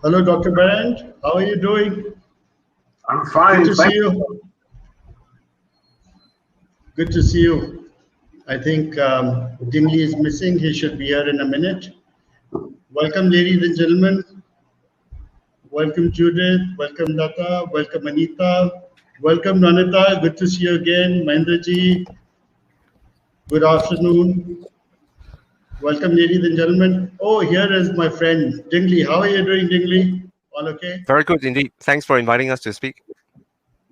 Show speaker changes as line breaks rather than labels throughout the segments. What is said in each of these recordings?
Hello, Dr. Berand. How are you doing?
I'm fine.
Good to see you. Good to see you. I think Dingley is missing. He should be here in a minute. Welcome, ladies and gentlemen. Welcome, Judith. Welcome, Lata. Welcome, Anita. Welcome, Nanita. Good to see you again. Mahendraji. Good afternoon. Welcome, ladies and gentlemen. Oh, here is my friend, Dingley. How are you doing, Dingley? All okay?
Very good indeed. Thanks for inviting us to speak.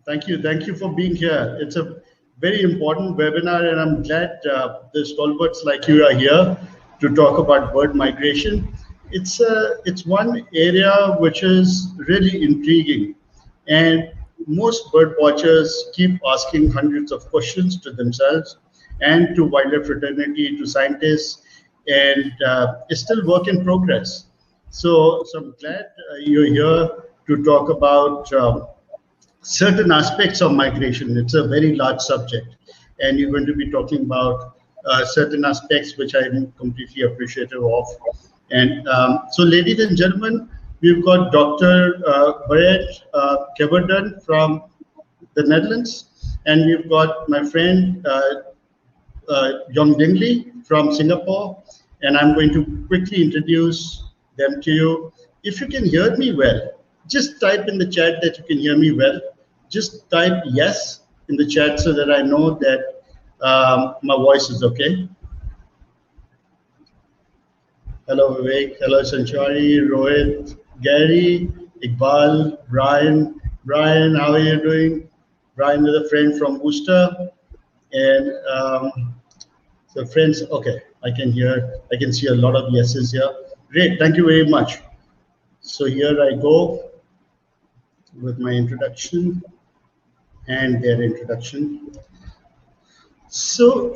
Thank you. Thank you for being here. It's a very important webinar, and I'm glad the stalwarts like you are here to talk about bird migration. It's one area which is really intriguing, and most bird watchers keep asking hundreds of questions to themselves and to wildlife fraternity, to scientists, and it's still work in progress. So I'm glad you're here to talk about certain aspects of migration. It's a very large subject, and you're going to be talking about certain aspects which I'm completely appreciative of. And so, ladies and gentlemen, we've got Dr. Berand from the Netherlands, and we've got my friend John Dingley from Singapore, and I'm going to quickly introduce them to you. If you can hear me well, just type in the chat that you can hear me well. Just type yes in the chat so that I know that my voice is okay. Hello, Vivek. Hello, Sanchari, Rohit, Gary, Iqbal, Brian. Brian, how are you doing? Brian is a friend from Worcester. And so friends, okay, I can see a lot of yeses here. Great, thank you very much. So here I go with my introduction and their introduction. So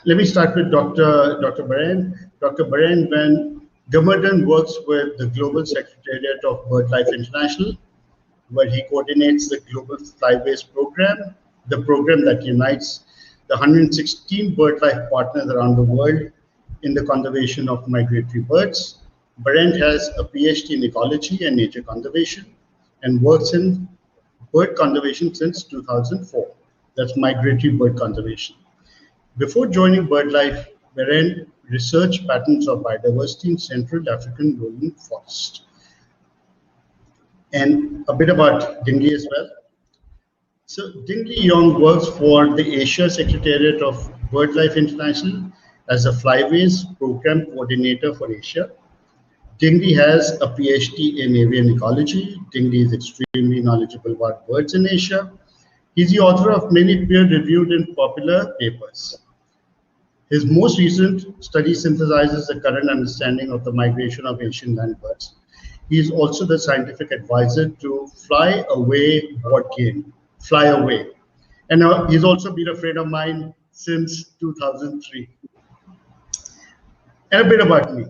let me start with Dr. Berand. Dr. Berand Van Gemmerden works with the Global Secretariat of Birdlife International, where he coordinates the Global Flyway program, the program that unites the 116 birdlife partners around the world in the conservation of migratory birds. Berand has a PhD in ecology and nature conservation and works in bird conservation since 2004. That's migratory bird conservation. Before joining BirdLife, Berand researched patterns of biodiversity in Central African rolling forest. And a bit about Dingley as well. So Dingley Young works for the Asia Secretariat of BirdLife International as a Flyways program coordinator for Asia. Dingley has a PhD in avian ecology. Dingley is extremely knowledgeable about birds in Asia. He's the author of many peer-reviewed and popular papers. His most recent study synthesizes the current understanding of the migration of Asian land birds. He is also the scientific advisor to Flyway board game, Flyway. And he's also been a friend of mine since 2003. And a bit about me.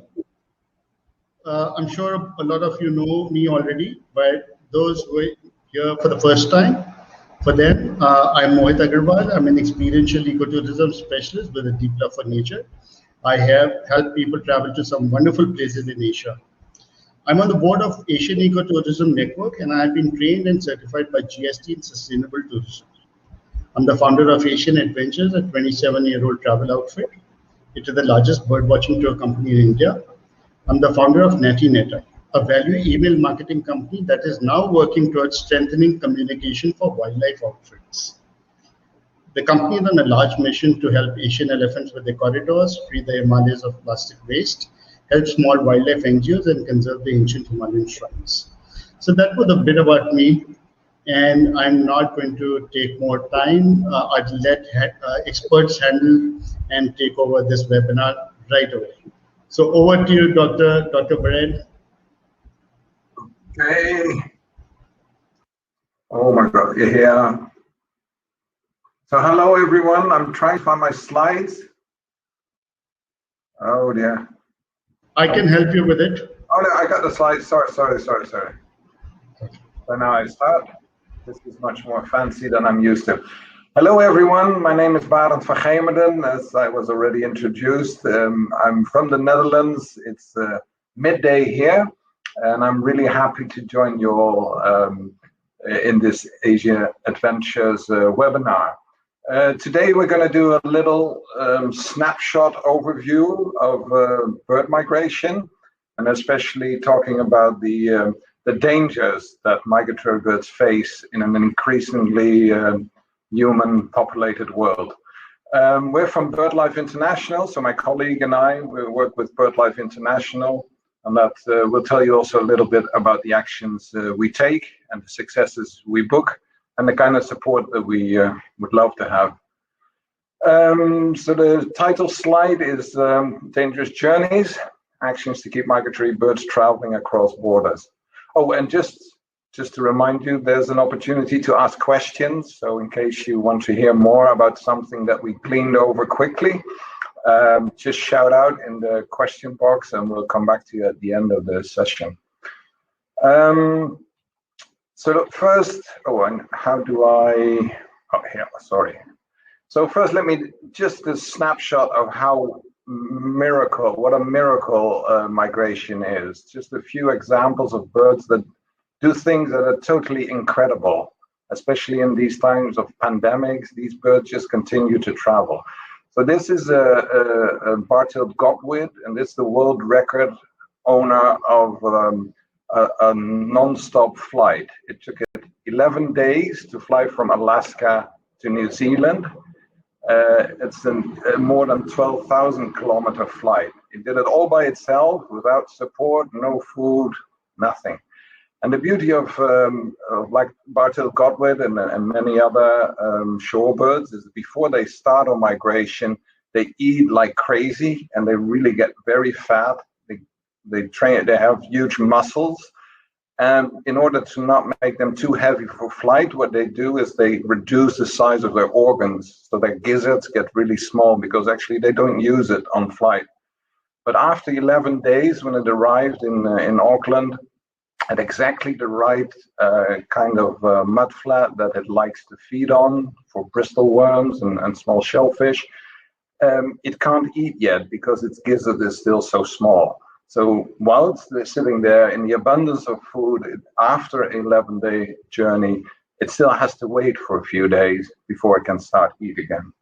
I'm sure a lot of you know me already, but those who are here for the first time, for them, I'm Mohit Agarwal. I'm an experiential ecotourism specialist with a deep love for nature. I have helped people travel to some wonderful places in Asia. I'm on the board of Asian Ecotourism Network, and I've been trained and certified by GST in sustainable tourism. I'm the founder of Asian Adventures, a 27-year-old travel outfit. It is the largest birdwatching tour company in India. I'm the founder of NettyNetter, a value email marketing company that is now working towards strengthening communication for wildlife outfits. The company is on a large mission to help Asian elephants with their corridors, free the Himalayas of plastic waste, help small wildlife NGOs, and conserve the ancient Himalayan shrines. So that was a bit about me, and I'm not going to take more time. I'd let experts handle and take over this webinar right away. So over to you, Dr. Berand.
Okay. Oh my God, you're here. So hello everyone, I'm trying to find my slides. Oh dear.
I can help you with it.
Oh no, I got the slides, sorry. So now I start. This is much more fancy than I'm used to. Hello everyone, my name is Berand van Gemmerden, as I was already introduced. I'm from the Netherlands, it's midday here. and I'm really happy to join you all in this Asia Adventures webinar. Today we're going to do a little snapshot overview of bird migration, and especially talking about the dangers that migratory birds face in an increasingly human-populated world. We're from Birdlife International, so my colleague and I work with Birdlife International, and that will tell you also a little bit about the actions we take and the successes we book, and the kind of support that we would love to have. So the title slide is Dangerous Journeys, Actions to Keep Migratory Birds Traveling Across Borders. Oh, and just to remind you, there's an opportunity to ask questions. So in case you want to hear more about something that we gleaned over quickly, just shout out in the question box and we'll come back to you at the end of the session. So first, and how do I, sorry. So first, let me just a snapshot of what a miracle migration is. Just a few examples of birds that do things that are totally incredible, especially in these times of pandemics. These birds just continue to travel. So this is a bar-tailed godwit, and this is the world record owner of a non-stop flight. It took it 11 days to fly from Alaska to New Zealand. It's a more than 12,000 kilometer flight. It did it all by itself, without support, no food, nothing. And the beauty of like bar-tailed godwit and many other shorebirds is before they start on migration, they eat like crazy and they really get very fat. They have huge muscles. And in order to not make them too heavy for flight, what they do is they reduce the size of their organs. So their gizzards get really small because actually they don't use it on flight. But after 11 days, when it arrived in Auckland, at exactly the right kind of mud flat that it likes to feed on for bristle worms and small shellfish, it can't eat yet because its gizzard is still so small. So whilst they're sitting there in the abundance of food, after an 11-day journey, it still has to wait for a few days before it can start eat again.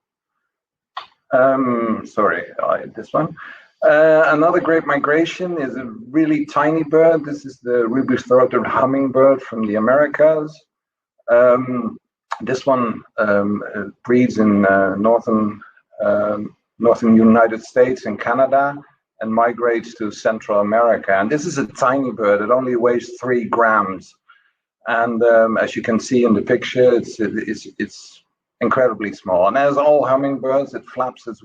This one. Another great migration is a really tiny bird. This is the ruby-throated hummingbird from the Americas. This one breeds in northern United States and Canada, and migrates to Central America. And this is a tiny bird. It only weighs 3 grams. And as you can see in the picture, it's incredibly small. And as all hummingbirds, it flaps its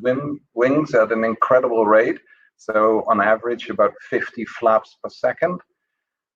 wings at an incredible rate. So on average, about 50 flaps per second.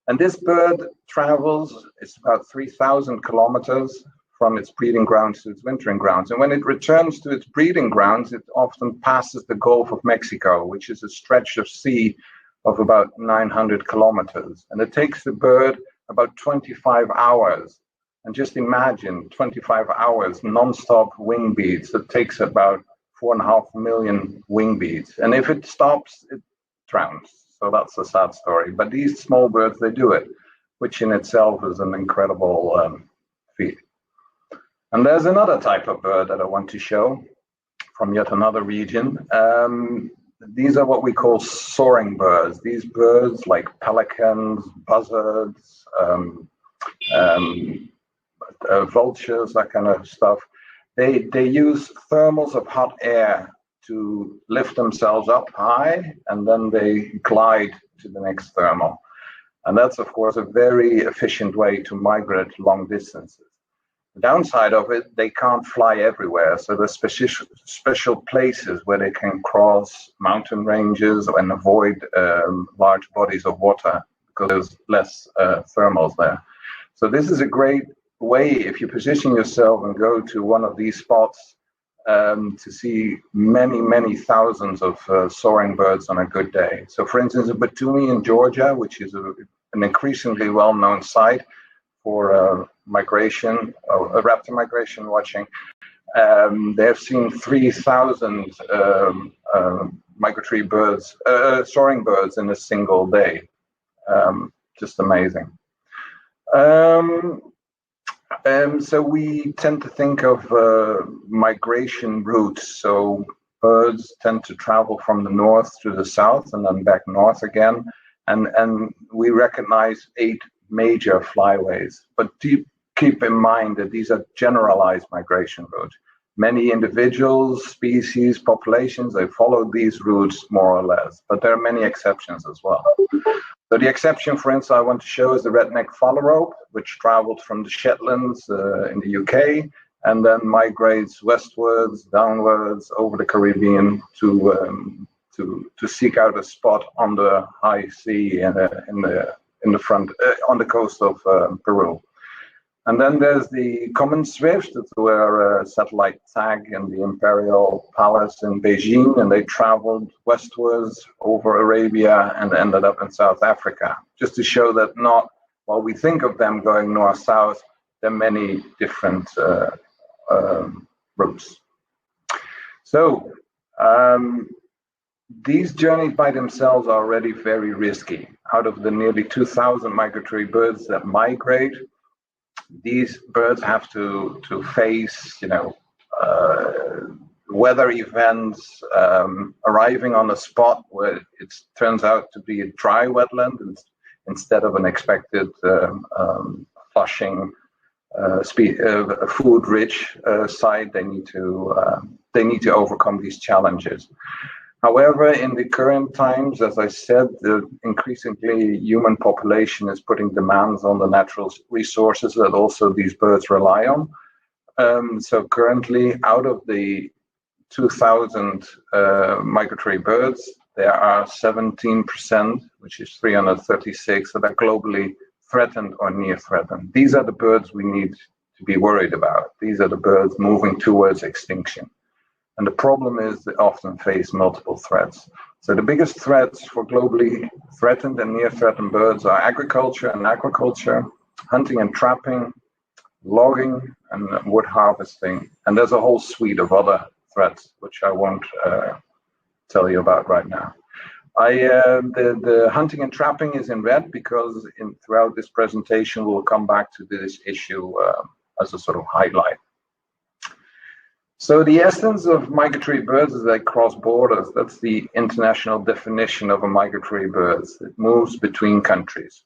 And this bird travels, it's about 3,000 kilometers from its breeding grounds to its wintering grounds. And when it returns to its breeding grounds, it often passes the Gulf of Mexico, which is a stretch of sea of about 900 kilometers. And it takes the bird about 25 hours. And just imagine 25 hours non-stop wing beats. That takes about 4.5 million wing beats. And if it stops, it drowns. So that's a sad story. But these small birds, they do it, which in itself is an incredible feat. And there's another type of bird that I want to show from yet another region. These are what we call soaring birds. These birds, like pelicans, buzzards, vultures, that kind of stuff, they use thermals of hot air to lift themselves up high, and then they glide to the next thermal. And that's, of course, a very efficient way to migrate long distances. The downside of it, they can't fly everywhere. So there's special places where they can cross mountain ranges and avoid large bodies of water because there's less thermals there. So this is a great way, if you position yourself and go to one of these spots, to see many, many thousands of soaring birds on a good day. So for instance, in Batumi in Georgia, which is an increasingly well-known site for migration, raptor migration watching, they have seen 3,000 migratory birds, soaring birds in a single day. just amazing. So we tend to think of migration routes. So birds tend to travel from the north to the south and then back north again. And we recognize 8 major flyways. But do keep in mind that these are generalized migration routes. Many individuals, species, populations, they follow these routes more or less. But there are many exceptions as well. So the exception, for instance, I want to show is the redneck phalarope, which traveled from the Shetlands in the UK and then migrates westwards, downwards, over the Caribbean to seek out a spot on the high sea in the front on the coast of Peru. And then there's the common swift, that were satellite tag in the Imperial Palace in Beijing, and they traveled westwards over Arabia and ended up in South Africa, just to show that not, while we think of them going north-south, there are many different routes. So these journeys by themselves are already very risky. Out of the nearly 2,000 migratory birds that migrate, these birds have to face, weather events, arriving on a spot where it turns out to be a dry wetland instead of an expected flushing, food-rich site. They need to overcome these challenges. However, in the current times, as I said, the increasingly human population is putting demands on the natural resources that also these birds rely on. So currently, out of the 2,000 migratory birds, there are 17%, which is 336, that are globally threatened or near threatened. These are the birds we need to be worried about. These are the birds moving towards extinction. And the problem is they often face multiple threats. So the biggest threats for globally threatened and near threatened birds are agriculture and aquaculture, hunting and trapping, logging and wood harvesting. And there's a whole suite of other threats, which I won't tell you about right now. The hunting and trapping is in red because throughout this presentation, we'll come back to this issue as a sort of highlight. So the essence of migratory birds is they cross borders. That's the international definition of a migratory bird. It moves between countries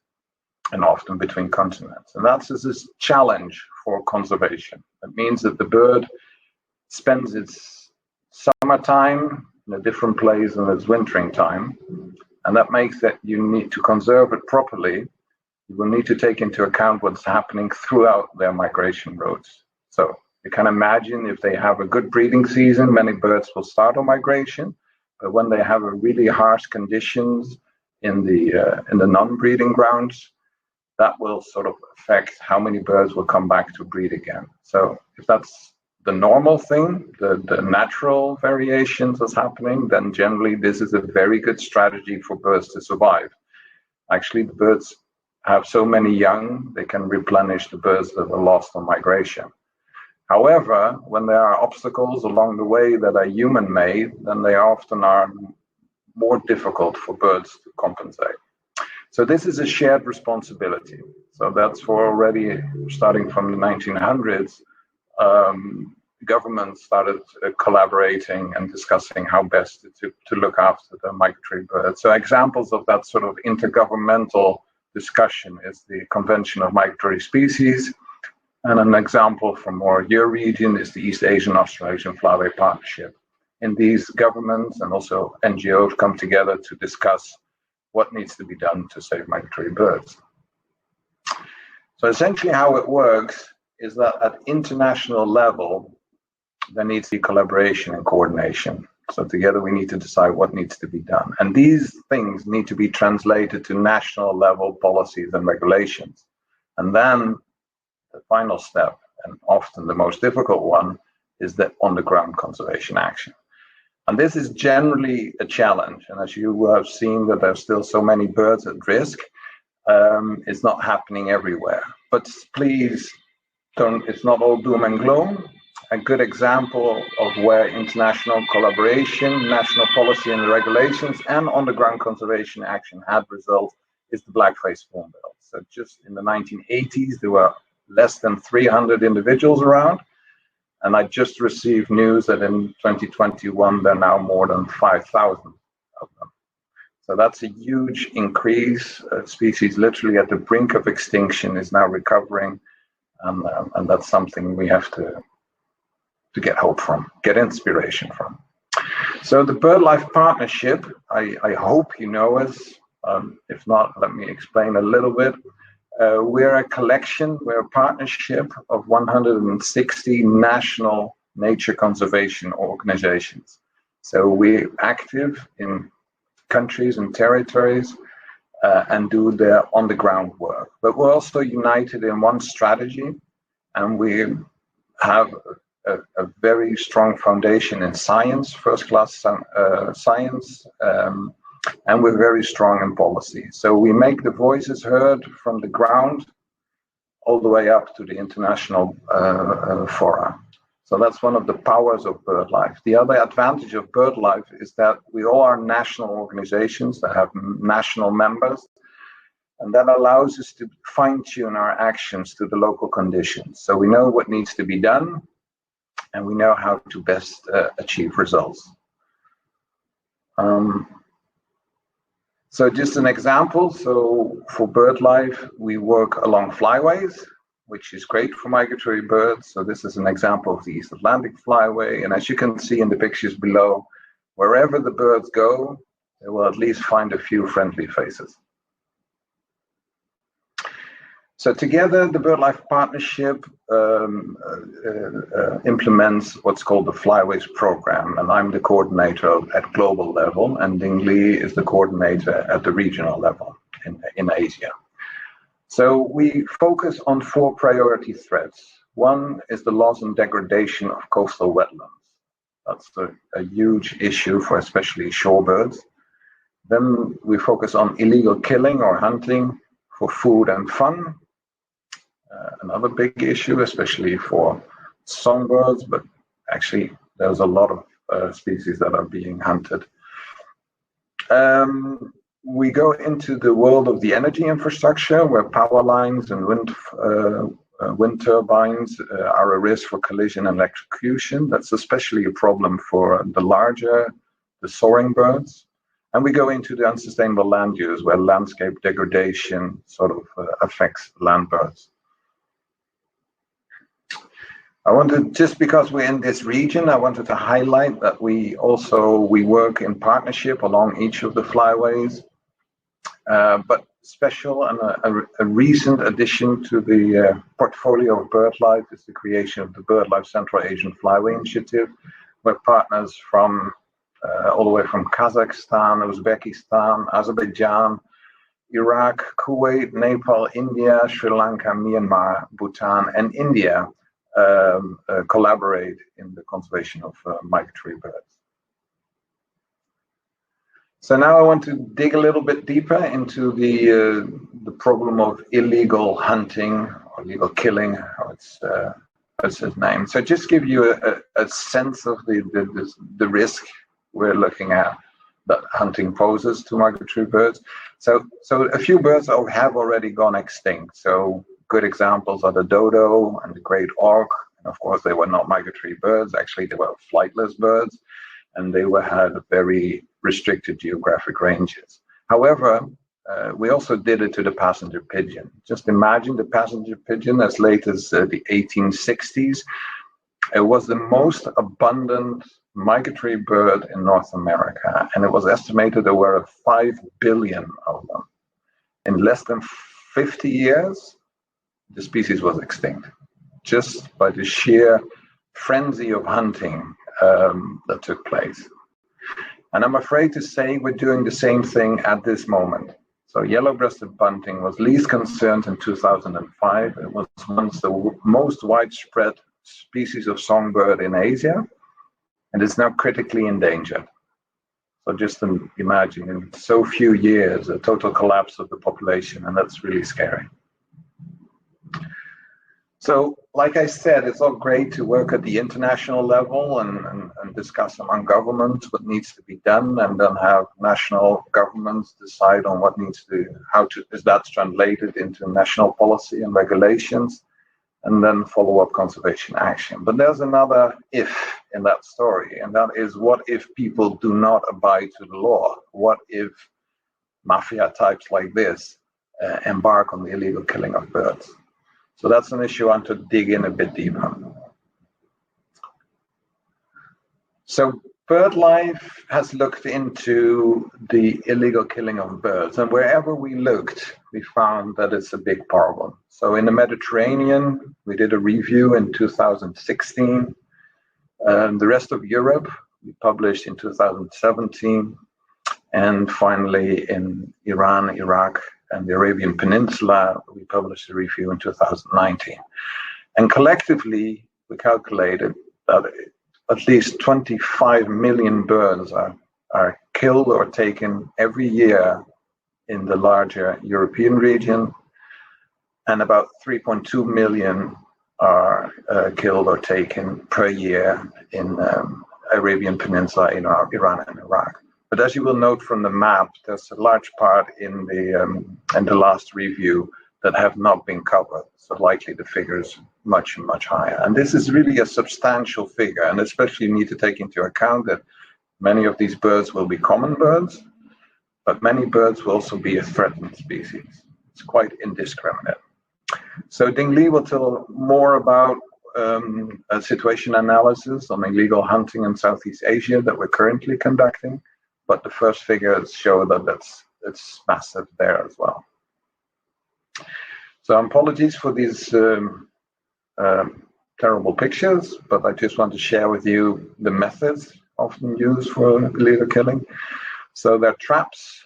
and often between continents. And that's this challenge for conservation. It means that the bird spends its summertime in a different place than its wintering time. And that makes that you need to conserve it properly. You will need to take into account what's happening throughout their migration routes. So you can imagine if they have a good breeding season, many birds will start on migration. But when they have a really harsh conditions in the non-breeding grounds, that will sort of affect how many birds will come back to breed again. So if that's the normal thing, the natural variations that's happening, then generally this is a very good strategy for birds to survive. Actually, the birds have so many young, they can replenish the birds that are lost on migration. However, when there are obstacles along the way that are human-made, then they often are more difficult for birds to compensate. So this is a shared responsibility. So that's for already starting from the 1900s, governments started collaborating and discussing how best to look after the migratory birds. So examples of that sort of intergovernmental discussion is the Convention of Migratory Species. And an example from more your region is the East Asian Australasian Flyway Partnership. In these governments and also NGOs come together to discuss what needs to be done to save migratory birds. So essentially how it works is that at international level, there needs to be collaboration and coordination. So together we need to decide what needs to be done. And these things need to be translated to national level policies and regulations. And then the final step, and often the most difficult one, is the on-the-ground conservation action. And this is generally a challenge. And as you have seen that there's still so many birds at risk, it's not happening everywhere. But please don't, it's not all doom and gloom. A good example of where international collaboration, national policy and regulations, and on-the-ground conservation action had results is the black-faced spoonbill. So just in the 1980s, there were less than 300 individuals around. And I just received news that in 2021, there are now more than 5,000 of them. So that's a huge increase. Species literally at the brink of extinction is now recovering. And that's something we have to get hope from, get inspiration from. So the Birdlife Partnership, I hope you know us. If not, let me explain a little bit. We're a collection, we're a partnership of 160 national nature conservation organizations. So we're active in countries and territories and do their on-the-ground work. But we're also united in one strategy, and we have a very strong foundation in science, first-class science, and we're very strong in policy. So we make the voices heard from the ground all the way up to the international fora. So that's one of the powers of Birdlife. The other advantage of Birdlife is that we all are national organizations that have national members, and that allows us to fine-tune our actions to the local conditions. So we know what needs to be done, and we know how to best achieve results. So just an example, so for Birdlife, we work along flyways, which is great for migratory birds. So this is an example of the East Atlantic flyway. And as you can see in the pictures below, wherever the birds go, they will at least find a few friendly faces. So together, the Birdlife Partnership implements what's called the Flyways program, and I'm the coordinator at global level, and Ding Li is the coordinator at the regional level in Asia. So we focus on 4 priority threats. One is the loss and degradation of coastal wetlands. That's a huge issue for especially shorebirds. Then we focus on illegal killing or hunting for food and fun. Another big issue, especially for songbirds, but actually there's a lot of species that are being hunted. We go into the world of the energy infrastructure, where power lines and wind turbines are a risk for collision and electrocution. That's especially a problem for the soaring birds. And we go into the unsustainable land use, where landscape degradation sort of affects land birds. Just because we're in this region, I wanted to highlight that we work in partnership along each of the flyways. But special and a recent addition to the portfolio of Birdlife is the creation of the Birdlife Central Asian Flyway Initiative, where partners from all the way from Kazakhstan, Uzbekistan, Azerbaijan, Iraq, Kuwait, Nepal, India, Sri Lanka, Myanmar, Bhutan, and India collaborate in the conservation of migratory birds. So now I want to dig a little bit deeper into the problem of illegal hunting or illegal killing, or it's his name. So just give you a sense of the risk we're looking at that hunting poses to migratory birds. So a few birds have already gone extinct. So good examples are the dodo and the great auk. And of course, they were not migratory birds. Actually, they were flightless birds, and they had very restricted geographic ranges. However, we also did it to the passenger pigeon. Just imagine the passenger pigeon as late as the 1860s. It was the most abundant migratory bird in North America, and it was estimated there were 5 billion of them. In less than 50 years, the species was extinct, just by the sheer frenzy of hunting that took place. And I'm afraid to say we're doing the same thing at this moment. So yellow-breasted bunting was least concerned in 2005. It was once the most widespread species of songbird in Asia, and it's now critically endangered. So just imagine, in so few years, a total collapse of the population, and that's really scary. So, like I said, it's all great to work at the international level and discuss among governments what needs to be done, and then have national governments decide on what needs to, is that translated into national policy and regulations, and then follow up conservation action. But there's another if in that story, and that is, what if people do not abide to the law? What if mafia types like this embark on the illegal killing of birds? So that's an issue I want to dig in a bit deeper. So Birdlife has looked into the illegal killing of birds, and wherever we looked, we found that it's a big problem. So in the Mediterranean, we did a review in 2016. The rest of Europe, we published in 2017. And finally, in Iran, Iraq, and the Arabian Peninsula, we published a review in 2019. And collectively, we calculated that at least 25 million birds are killed or taken every year in the larger European region, and about 3.2 million are killed or taken per year in Arabian Peninsula, in Iran and Iraq. But as you will note from the map, there's a large part in the last review that have not been covered. So likely the figure's much, much higher. And this is really a substantial figure. And especially you need to take into account that many of these birds will be common birds, but many birds will also be a threatened species. It's quite indiscriminate. So Ding Li will tell more about a situation analysis on illegal hunting in Southeast Asia that we're currently conducting. But the first figures show that it's massive there as well. So apologies for these terrible pictures, but I just want to share with you the methods often used for illegal killing. So there are traps,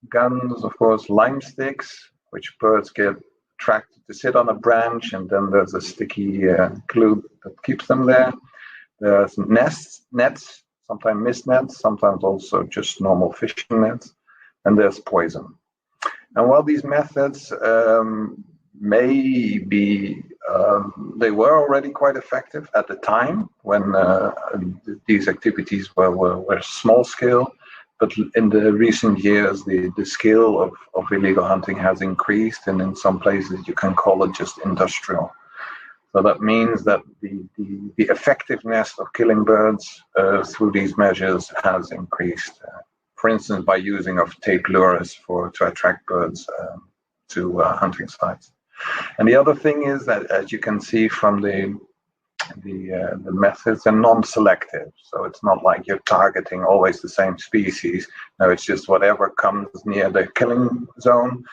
guns, of course, lime sticks, which birds get attracted to sit on a branch, and then there's a sticky glue that keeps them there. There's nets, sometimes mist nets, sometimes also just normal fishing nets, and there's poison. And while these methods may be, they were already quite effective at the time when these activities were small scale, but in the recent years, the scale of illegal hunting has increased, and in some places you can call it just industrial. So that means that the effectiveness of killing birds through these measures has increased. For instance, by using of tape lures to attract birds to hunting sites. And the other thing is that, as you can see from the methods, are non-selective. So it's not like you're targeting always the same species. No, it's just whatever comes near the killing zone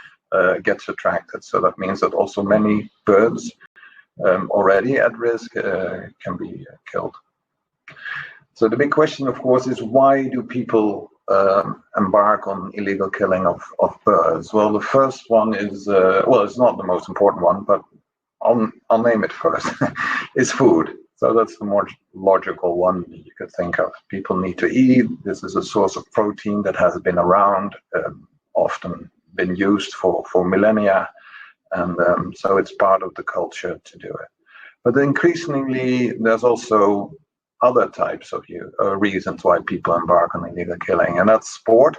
gets attracted. So that means that also many birds already at risk can be killed. So the big question, of course, is why do people embark on illegal killing of birds? Well, the first one is, well, it's not the most important one, but I'll name it first, is food. So that's the more logical one you could think of. People need to eat. This is a source of protein that has been around, often been used for millennia. And so it's part of the culture to do it. But increasingly, there's also other types of reasons why people embark on illegal killing, and that's sport,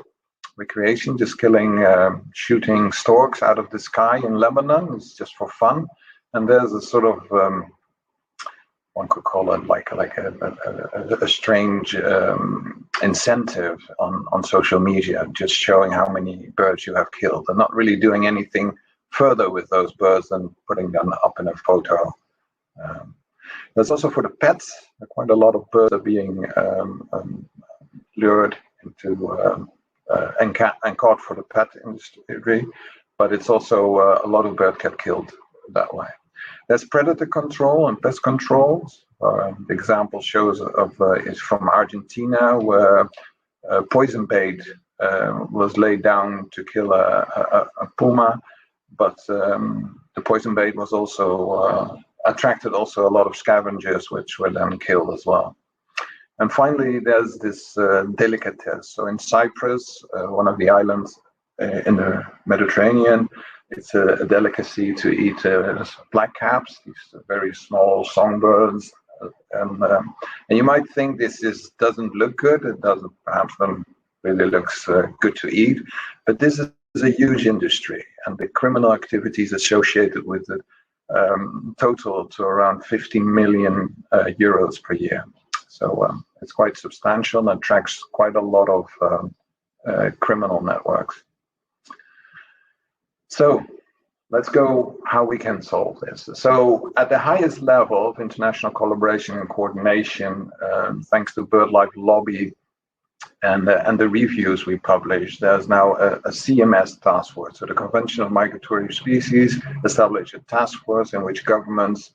recreation, just killing, shooting storks out of the sky in Lebanon. It's just for fun. And there's a sort of, one could call it like a strange incentive on social media, just showing how many birds you have killed and not really doing anything further with those birds than putting them up in a photo. There's also for the pets, quite a lot of birds are being lured into and caught for the pet industry, but it's also a lot of birds get killed that way. There's predator control and pest control. The example shows is from Argentina, where poison bait was laid down to kill a puma, but the poison bait was also attracted also a lot of scavengers, which were then killed as well. And finally, there's this delicatesse. So in Cyprus, one of the islands, in the Mediterranean. It's a delicacy to eat blackcaps, these very small songbirds. And you might think this doesn't look good. It doesn't perhaps really looks good to eat, but this is a huge industry, and the criminal activities associated with it total to around 50 million euros per year. So it's quite substantial and attracts quite a lot of criminal networks. So let's go how we can solve this. So at the highest level of international collaboration and coordination, thanks to Birdlife lobby and the reviews we publish, there's now a CMS task force. So the Convention of Migratory Species established a task force in which governments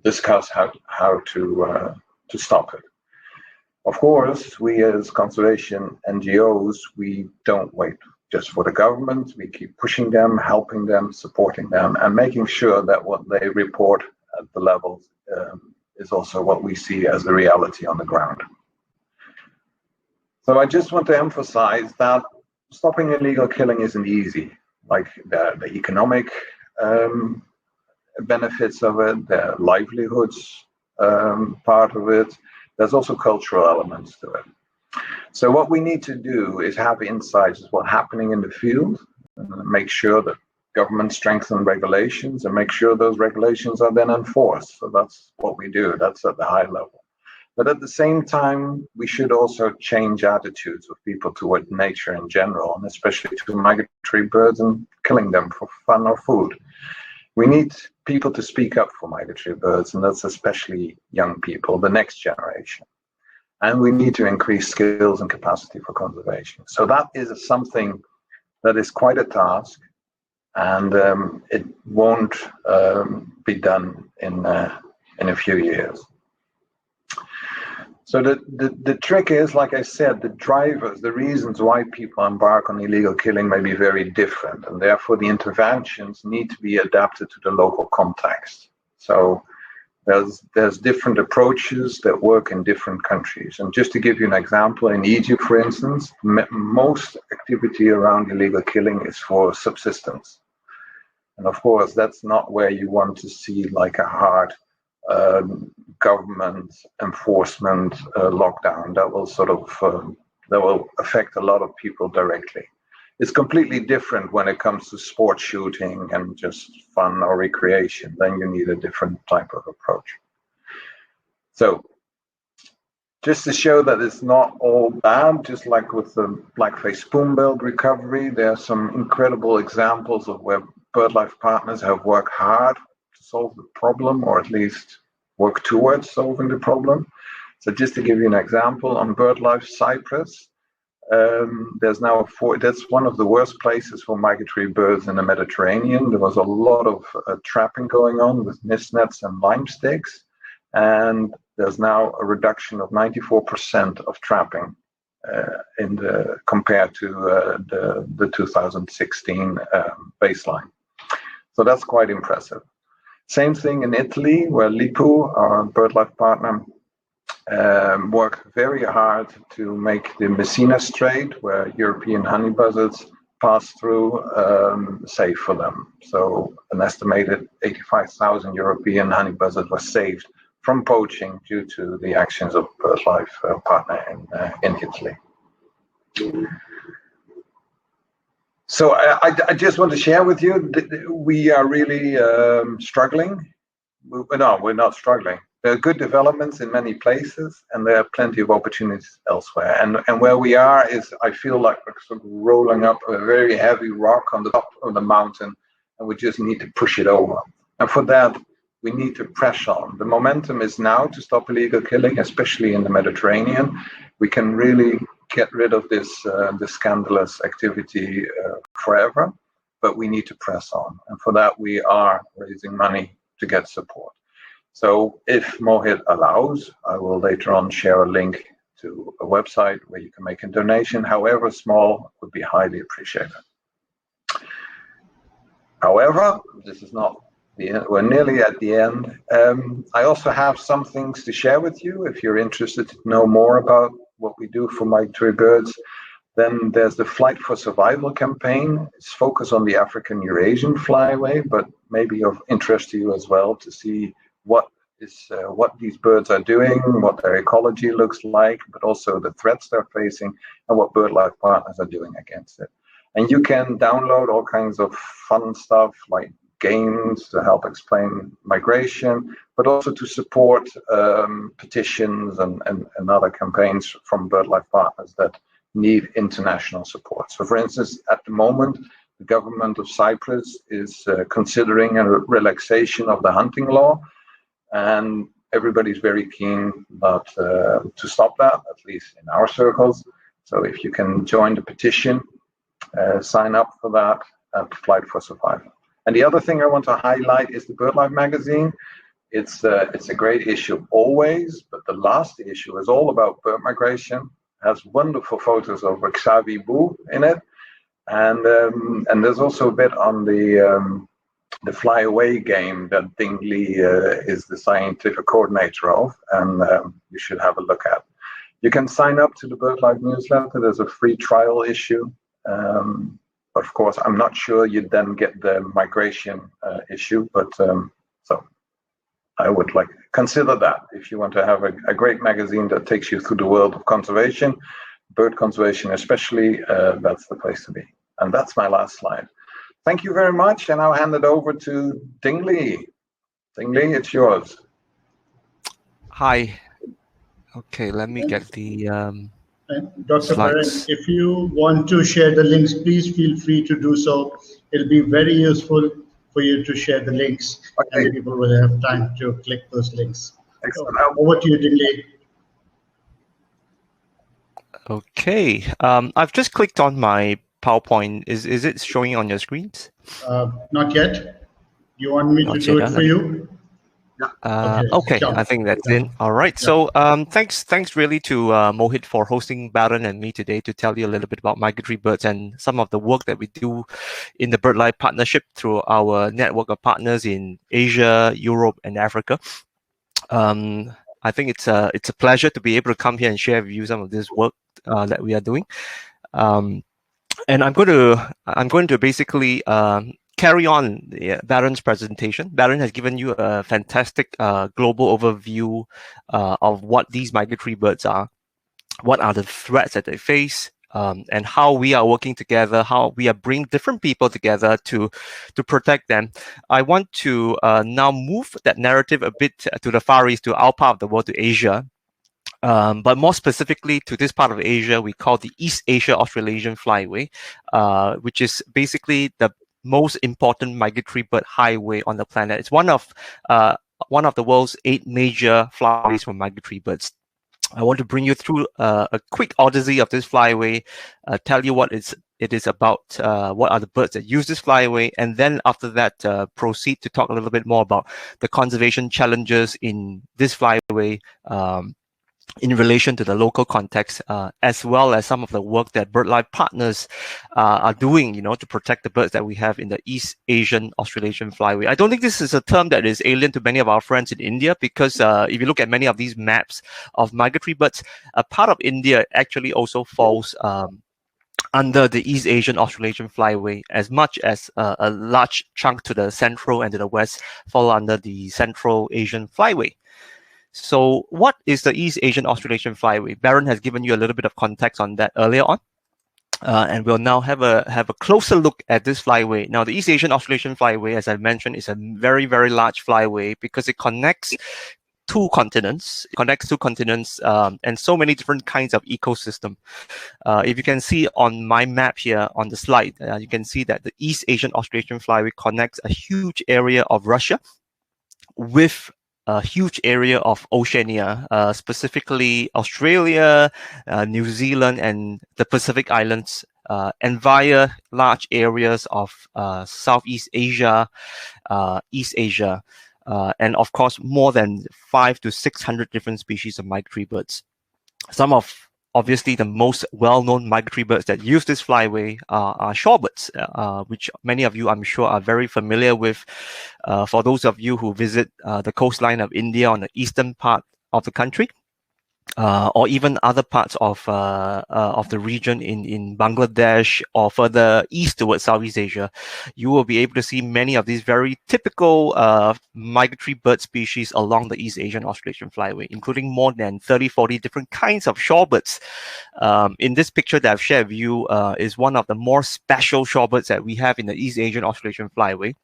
discuss how to stop it. Of course, we as conservation NGOs, we don't wait just for the government. We keep pushing them, helping them, supporting them, and making sure that what they report at the levels is also what we see as the reality on the ground. So I just want to emphasize that stopping illegal killing isn't easy. Like the economic benefits of it, the livelihoods part of it, there's also cultural elements to it. So what we need to do is have insights of what's happening in the field, and make sure that governments strengthen regulations and make sure those regulations are then enforced. So that's what we do. That's at the high level. But at the same time, we should also change attitudes of people toward nature in general, and especially to migratory birds and killing them for fun or food. We need people to speak up for migratory birds, and that's especially young people, the next generation. And we need to increase skills and capacity for conservation. So that is something that is quite a task, and it won't be done in a few years. So the trick is, like I said, the drivers, the reasons why people embark on illegal killing may be very different, and therefore the interventions need to be adapted to the local context. So there's different approaches that work in different countries. And just to give you an example, in Egypt, for instance, most activity around illegal killing is for subsistence. And of course, that's not where you want to see like a hard government enforcement lockdown that will sort of that will affect a lot of people directly. It's completely different when it comes to sport shooting and just fun or recreation. Then you need a different type of approach. So just to show that it's not all bad, just like with the black-faced spoonbill recovery, there are some incredible examples of where BirdLife partners have worked hard to solve the problem, or at least work towards solving the problem. So just to give you an example, on BirdLife Cyprus, there's now that's one of the worst places for migratory birds in the Mediterranean. There was a lot of trapping going on with mist nets and lime sticks, and there's now a reduction of 94% of trapping compared to the 2016 baseline. So that's quite impressive. Same thing in Italy, where Lipu, our BirdLife partner, worked very hard to make the Messina Strait, where European honey buzzards pass through, safe for them. So an estimated 85,000 European honey buzzards were saved from poaching due to the actions of BirdLife partner in Italy. So I just want to share with you that we are really struggling. No, we're not struggling. There are good developments in many places, and there are plenty of opportunities elsewhere. And where we are is, I feel like we're sort of rolling up a very heavy rock on the top of the mountain, and we just need to push it over. And for that, we need to press on. The momentum is now to stop illegal killing, especially in the Mediterranean. We can really get rid of this scandalous activity forever, but we need to press on. And for that, we are raising money to get support. So if Mohit allows, I will later on share a link to a website where you can make a donation, however small, would be highly appreciated. However, this is not the end. We're nearly at the end. I also have some things to share with you if you're interested to know more about what we do for migratory birds. Then there's the Flight for Survival campaign. It's focused on the African Eurasian flyway, but maybe of interest to you as well to see what these birds are doing, what their ecology looks like, but also the threats they're facing and what BirdLife partners are doing against it. And you can download all kinds of fun stuff like games to help explain migration, but also to support petitions and other campaigns from BirdLife partners that need international support. So for instance, at the moment, the government of Cyprus is considering a relaxation of the hunting law, and everybody's very keen to stop that, at least in our circles. So if you can join the petition, sign up for that at Flight for Survival. And the other thing I want to highlight is the BirdLife magazine. It's a great issue always, but the last issue is all about bird migration. Has wonderful photos of Xavi Boo in it, and there's also a bit on the Flyway game that Dingley is the scientific coordinator of, and you should have a look at. You can sign up to the BirdLife newsletter. There's a free trial issue, but of course, I'm not sure you'd then get the migration issue. But so I would consider that if you want to have a great magazine that takes you through the world of conservation, bird conservation especially, that's the place to be. And that's my last slide. Thank you very much, and I'll hand it over to Dingley. Dingley, it's yours.
Hi. Okay, let me get the
Dr. Berand, if you want to share the links, please feel free to do so. It'll be very useful for you to share the links, and people will have time to click those links.
Excellent.
Over to you, Dingley.
Okay, I've just clicked on my PowerPoint. Is it showing on your screens?
Not yet. You want me to do it for you?
Okay, I think that's it. All right. So thanks really to Mohit for hosting Berand and me today to tell you a little bit about migratory birds and some of the work that we do in the BirdLife partnership through our network of partners in Asia, Europe, and Africa. I think it's a pleasure to be able to come here and share with you some of this work that we are doing. And I'm going to basically carry on Berand's presentation. Berand has given you a fantastic global overview of what these migratory birds are, what are the threats that they face, and how we are working together, how we are bringing different people together to protect them. I want to now move that narrative a bit to the Far East, to our part of the world, to Asia. But more specifically to this part of Asia, we call the East Asia Australasian Flyway, which is basically the most important migratory bird highway on the planet. It's one of the world's 8 major flyways for migratory birds. I want to bring you through a quick odyssey of this flyway, tell you what it is about, what are the birds that use this flyway, and then after that, proceed to talk a little bit more about the conservation challenges in this flyway, in relation to the local context, as well as some of the work that BirdLife partners are doing, to protect the birds that we have in the East Asian Australasian Flyway. I don't think this is a term that is alien to many of our friends in India, because if you look at many of these maps of migratory birds, a part of India actually also falls under the East Asian Australasian Flyway, as much as a large chunk to the central and to the west fall under the Central Asian Flyway. So what is the East Asian Australasian Flyway? Berand has given you a little bit of context on that earlier on. And we'll now have a closer look at this flyway. Now, the East Asian Australasian Flyway, as I mentioned, is a very, very large flyway because it connects two continents. And so many different kinds of ecosystem. If you can see on my map here on the slide, you can see that the East Asian Australasian Flyway connects a huge area of Russia with a huge area of Oceania, specifically Australia, New Zealand, and the Pacific Islands, and via large areas of Southeast Asia, East Asia, and of course more than 500 to 600 different species of migratory birds. Some of obviously the most well-known migratory birds that use this flyway are shorebirds, which many of you, I'm sure, are very familiar with. For those of you who visit the coastline of India on the eastern part of the country, or even other parts of the region in Bangladesh or further east towards Southeast Asia, you will be able to see many of these very typical migratory bird species along the East Asian Australasian Flyway, including more than 30-40 different kinds of shorebirds. In this picture that I've shared with you is one of the more special shorebirds that we have in the East Asian Australasian Flyway.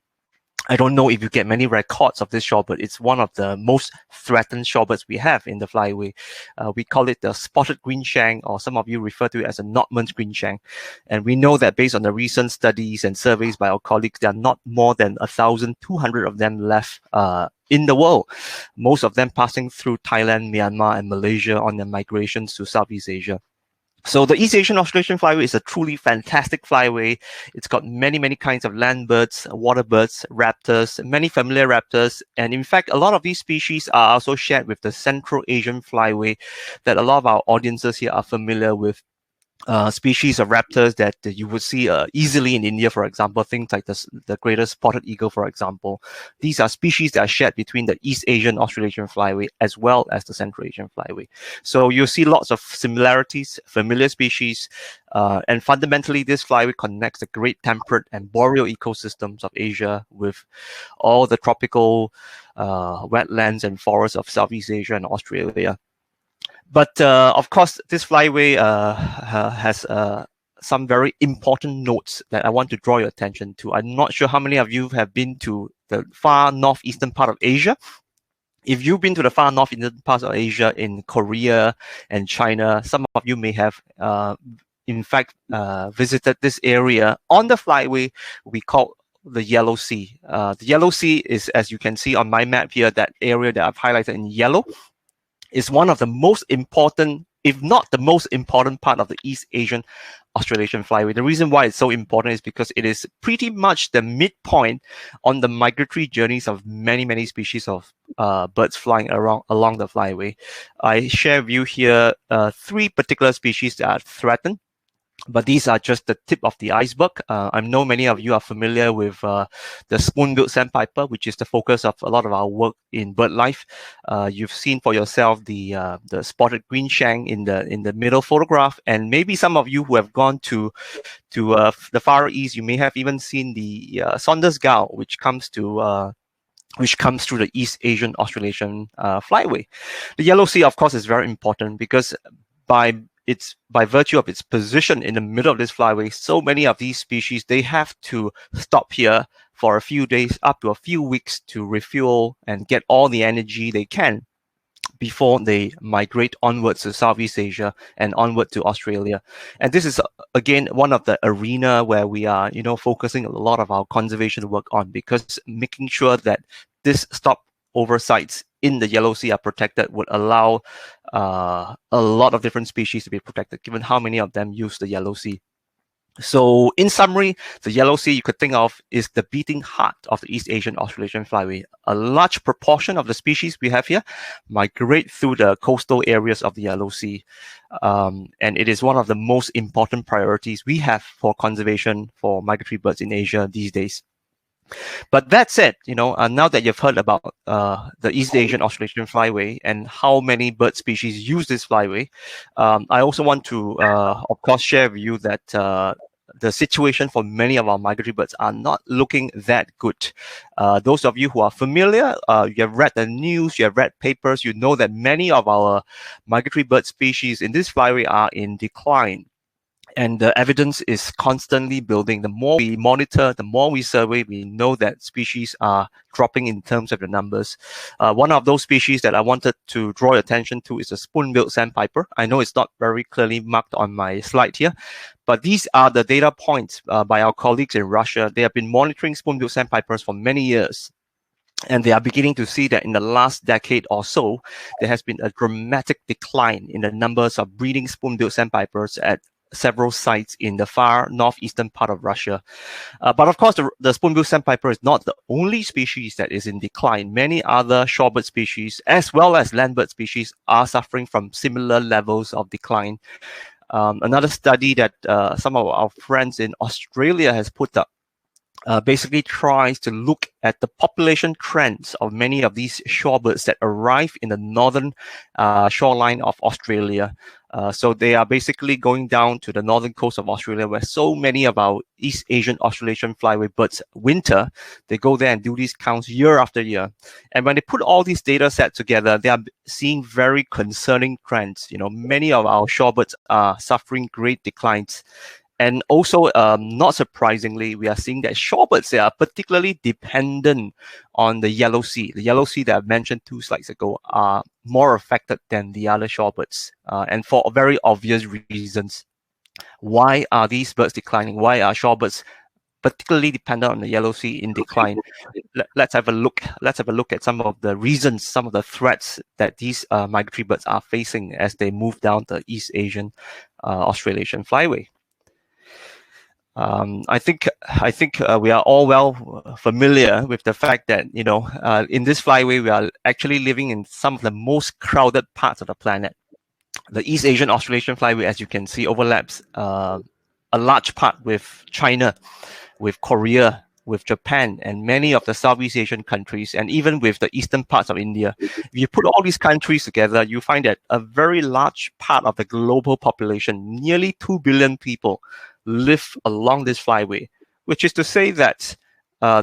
I don't know if you get many records of this shorebird. It's one of the most threatened shorebirds we have in the Flyway. We call it the spotted green shank, or some of you refer to it as a Notman's green shank. And we know that based on the recent studies and surveys by our colleagues, there are not more than 1,200 of them left in the world, most of them passing through Thailand, Myanmar, and Malaysia on their migrations to Southeast Asia. So the East Asian Australasian Flyway is a truly fantastic flyway. It's got many, many kinds of land birds, water birds, raptors, many familiar raptors. And in fact, a lot of these species are also shared with the Central Asian Flyway that a lot of our audiences here are familiar with. Species of raptors that you would see easily in India, for example, things like the greater spotted eagle, for example. These are species that are shared between the East Asian Australasian Flyway as well as the Central Asian Flyway. So you'll see lots of similarities, familiar species, and fundamentally this flyway connects the great temperate and boreal ecosystems of Asia with all the tropical wetlands and forests of Southeast Asia and Australia. But of course, this flyway has some very important notes that I want to draw your attention to. I'm not sure how many of you have been to the far northeastern part of Asia. If you've been to the far northeastern part of Asia in Korea and China, some of you may have, in fact, visited this area on the flyway we call the Yellow Sea. The Yellow Sea is, as you can see on my map here, that area that I've highlighted in yellow, is one of the most important, if not the most important part of the East Asian Australasian Flyway. The reason why it's so important is because it is pretty much the midpoint on the migratory journeys of many, many species of birds flying along the flyway. I share with you here 3 particular species that are threatened, but these are just the tip of the iceberg. I know many of you are familiar with the Spoonbill Sandpiper, which is the focus of a lot of our work in Birdlife. You've seen for yourself the spotted green shank in the middle photograph, and maybe some of you who have gone to the Far East, you may have even seen the Saunders gull, which comes through the East Asian Australasian Flyway. The Yellow Sea, of course, is very important because by virtue of its position in the middle of this flyway, so many of these species, they have to stop here for a few days, up to a few weeks, to refuel and get all the energy they can before they migrate onwards to Southeast Asia and onward to Australia. And this is, again, one of the arena where we are, focusing a lot of our conservation work on, because making sure that this stopover sites in the Yellow Sea are protected would allow a lot of different species to be protected, given how many of them use the Yellow Sea. So in summary, the Yellow Sea you could think of is the beating heart of the East Asian Australasian Flyway. A large proportion of the species we have here migrate through the coastal areas of the Yellow Sea. And it is one of the most important priorities we have for conservation for migratory birds in Asia these days. But that said, now that you've heard about the East Asian Australasian Flyway and how many bird species use this flyway, I also want to, of course, share with you that the situation for many of our migratory birds are not looking that good. Those of you who are familiar, you have read the news, you have read papers, you know that many of our migratory bird species in this flyway are in decline. And the evidence is constantly building. The more we monitor, the more we survey, we know that species are dropping in terms of the numbers. One of those species that I wanted to draw your attention to is the Spoonbill Sandpiper. I know it's not very clearly marked on my slide here, but these are the data points by our colleagues in Russia. They have been monitoring Spoonbill Sandpipers for many years. And they are beginning to see that in the last decade or so, there has been a dramatic decline in the numbers of breeding Spoonbill Sandpipers at several sites in the far northeastern part of Russia. But of course, the Spoonbill Sandpiper is not the only species that is in decline. Many other shorebird species, as well as landbird species, are suffering from similar levels of decline. Another study that some of our friends in Australia has put up basically tries to look at the population trends of many of these shorebirds that arrive in the northern shoreline of Australia. So they are basically going down to the northern coast of Australia, where so many of our East Asian Australasian flyway birds winter. They go there and do these counts year after year. And when they put all these data sets together, they are seeing very concerning trends. You know, many of our shorebirds are suffering great declines. And also, not surprisingly, we are seeing that shorebirds are particularly dependent on the yellow sea. The yellow sea that I mentioned 2 slides ago are more affected than the other shorebirds, and for very obvious reasons. Why are these birds declining? Why are shorebirds particularly dependent on the yellow sea in decline? Let's have a look. Let's have a look at some of the reasons, some of the threats that these migratory birds are facing as they move down the East Asian Australasian flyway. I think we are all well familiar with the fact that, you know, in this flyway, we are actually living in some of the most crowded parts of the planet. The East Asian Australasian flyway, as you can see, overlaps a large part with China, with Korea, with Japan, and many of the Southeast Asian countries, and even with the eastern parts of India. If you put all these countries together, you find that a very large part of the global population, nearly 2 billion people, live along this flyway, which is to say that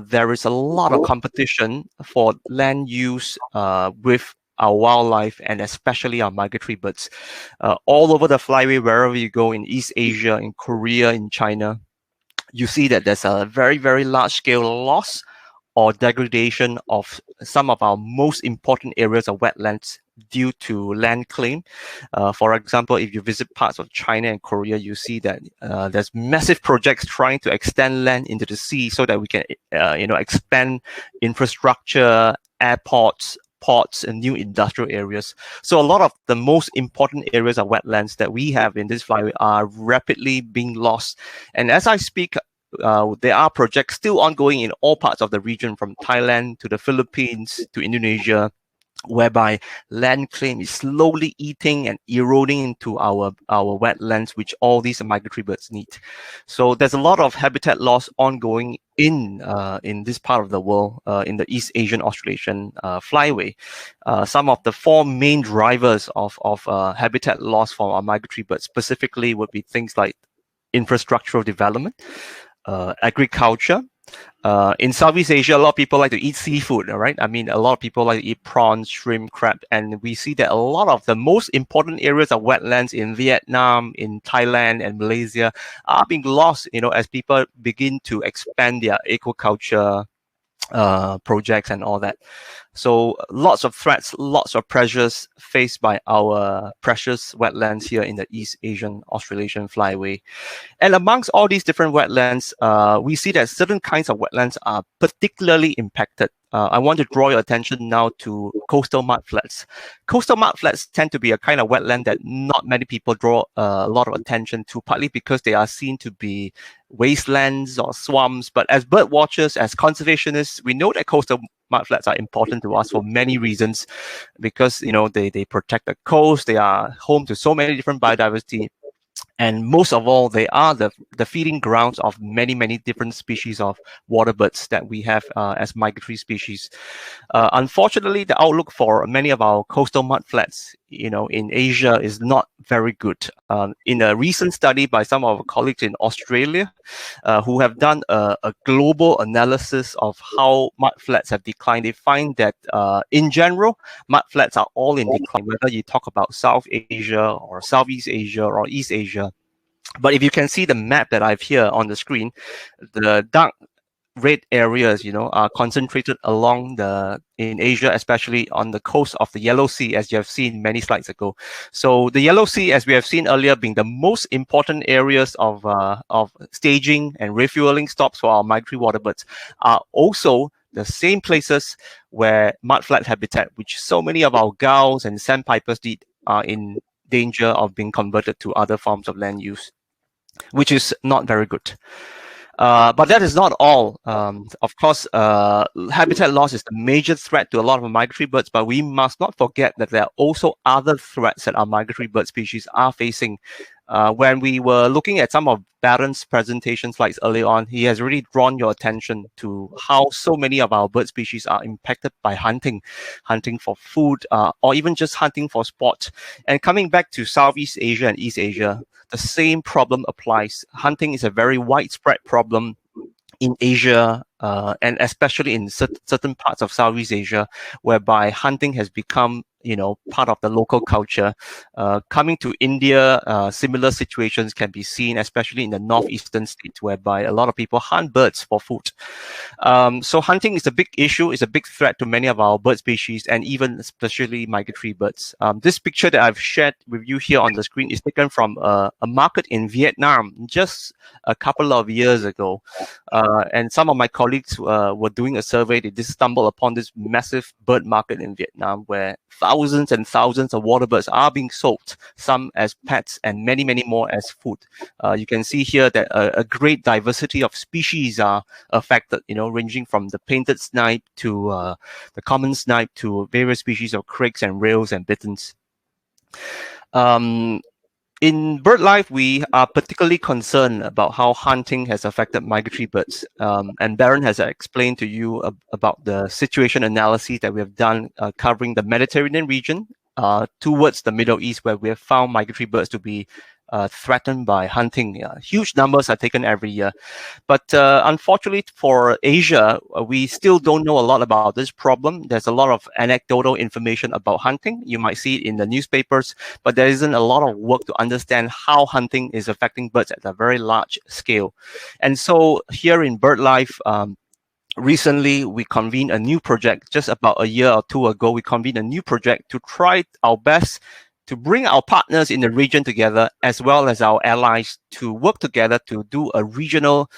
there is a lot of competition for land use with our wildlife, and especially our migratory birds. All over the flyway, wherever you go in East Asia, in Korea, in China, you see that there's a very, very large scale loss or degradation of some of our most important areas of wetlands due to land claim. For example, if you visit parts of China and Korea, you see that there's massive projects trying to extend land into the sea so that we can, expand infrastructure, airports, ports, and new industrial areas. So a lot of the most important areas of wetlands that we have in this flyway are rapidly being lost. And as I speak, there are projects still ongoing in all parts of the region, from Thailand to the Philippines to Indonesia, whereby land claim is slowly eating and eroding into our wetlands, which all these migratory birds need. So there's a lot of habitat loss ongoing in this part of the world, in the East Asian Australasian flyway. Some of the 4 main drivers of habitat loss for our migratory birds specifically would be things like infrastructural development, agriculture. In Southeast Asia, a lot of people like to eat seafood, right? I mean, a lot of people like to eat prawns, shrimp, crab, and we see that a lot of the most important areas of wetlands in Vietnam, in Thailand, and Malaysia are being lost, as people begin to expand their aquaculture projects and all that. So lots of threats, lots of pressures faced by our precious wetlands here in the East Asian Australasian flyway. And amongst all these different wetlands, we see that certain kinds of wetlands are particularly impacted. I want to draw your attention now to coastal mudflats. Coastal mudflats tend to be a kind of wetland that not many people draw a lot of attention to, partly because they are seen to be wastelands or swamps. But as bird watchers, as conservationists, we know that coastal mudflats are important to us for many reasons, because they protect the coast, they are home to so many different biodiversity. And most of all, they are the feeding grounds of many, many different species of water birds that we have as migratory species. Unfortunately, the outlook for many of our coastal mudflats, in Asia is not very good. In a recent study by some of our colleagues in Australia, who have done a global analysis of how mudflats have declined, they find that in general, mudflats are all in decline, whether you talk about South Asia or Southeast Asia or East Asia. But if you can see the map that I've here on the screen, the dark red areas, are concentrated along in Asia, especially on the coast of the Yellow Sea, as you have seen many slides ago. So the Yellow Sea, as we have seen earlier, being the most important areas of staging and refueling stops for our migratory water birds, are also the same places where mudflat habitat, which so many of our gulls and sandpipers need, are in danger of being converted to other forms of land use, which is not very good. But that is not all. Of course, habitat loss is a major threat to a lot of migratory birds, but we must not forget that there are also other threats that our migratory bird species are facing. When we were looking at some of Berand's presentation slides early on, he has really drawn your attention to how so many of our bird species are impacted by hunting for food, or even just hunting for sport. And coming back to Southeast Asia and East Asia, the same problem applies. Hunting is a very widespread problem in Asia, and especially in certain parts of Southeast Asia, whereby hunting has become, part of the local culture. Coming to India, similar situations can be seen, especially in the northeastern states, whereby a lot of people hunt birds for food. So hunting is a big issue, is a big threat to many of our bird species, and even especially migratory birds. This picture that I've shared with you here on the screen is taken from a market in Vietnam just a couple of years ago. And some of my colleagues were doing a survey. They just stumbled upon this massive bird market in Vietnam where thousands and thousands of water birds are being sold, some as pets and many, many more as food. You can see here that a great diversity of species are affected, ranging from the painted snipe to the common snipe to various species of craigs and rails and bitterns. In Birdlife, we are particularly concerned about how hunting has affected migratory birds. And Berand has explained to you about the situation analysis that we have done covering the Mediterranean region towards the Middle East, where we have found migratory birds to be threatened by hunting. Huge numbers are taken every year. But unfortunately for Asia, we still don't know a lot about this problem. There's a lot of anecdotal information about hunting. You might see it in the newspapers, but there isn't a lot of work to understand how hunting is affecting birds at a very large scale. And so here in Birdlife, recently, we convened a new project. Just about a year or two ago, we convened a new project to try our best to bring our partners in the region together, as well as our allies, to work together to do a regional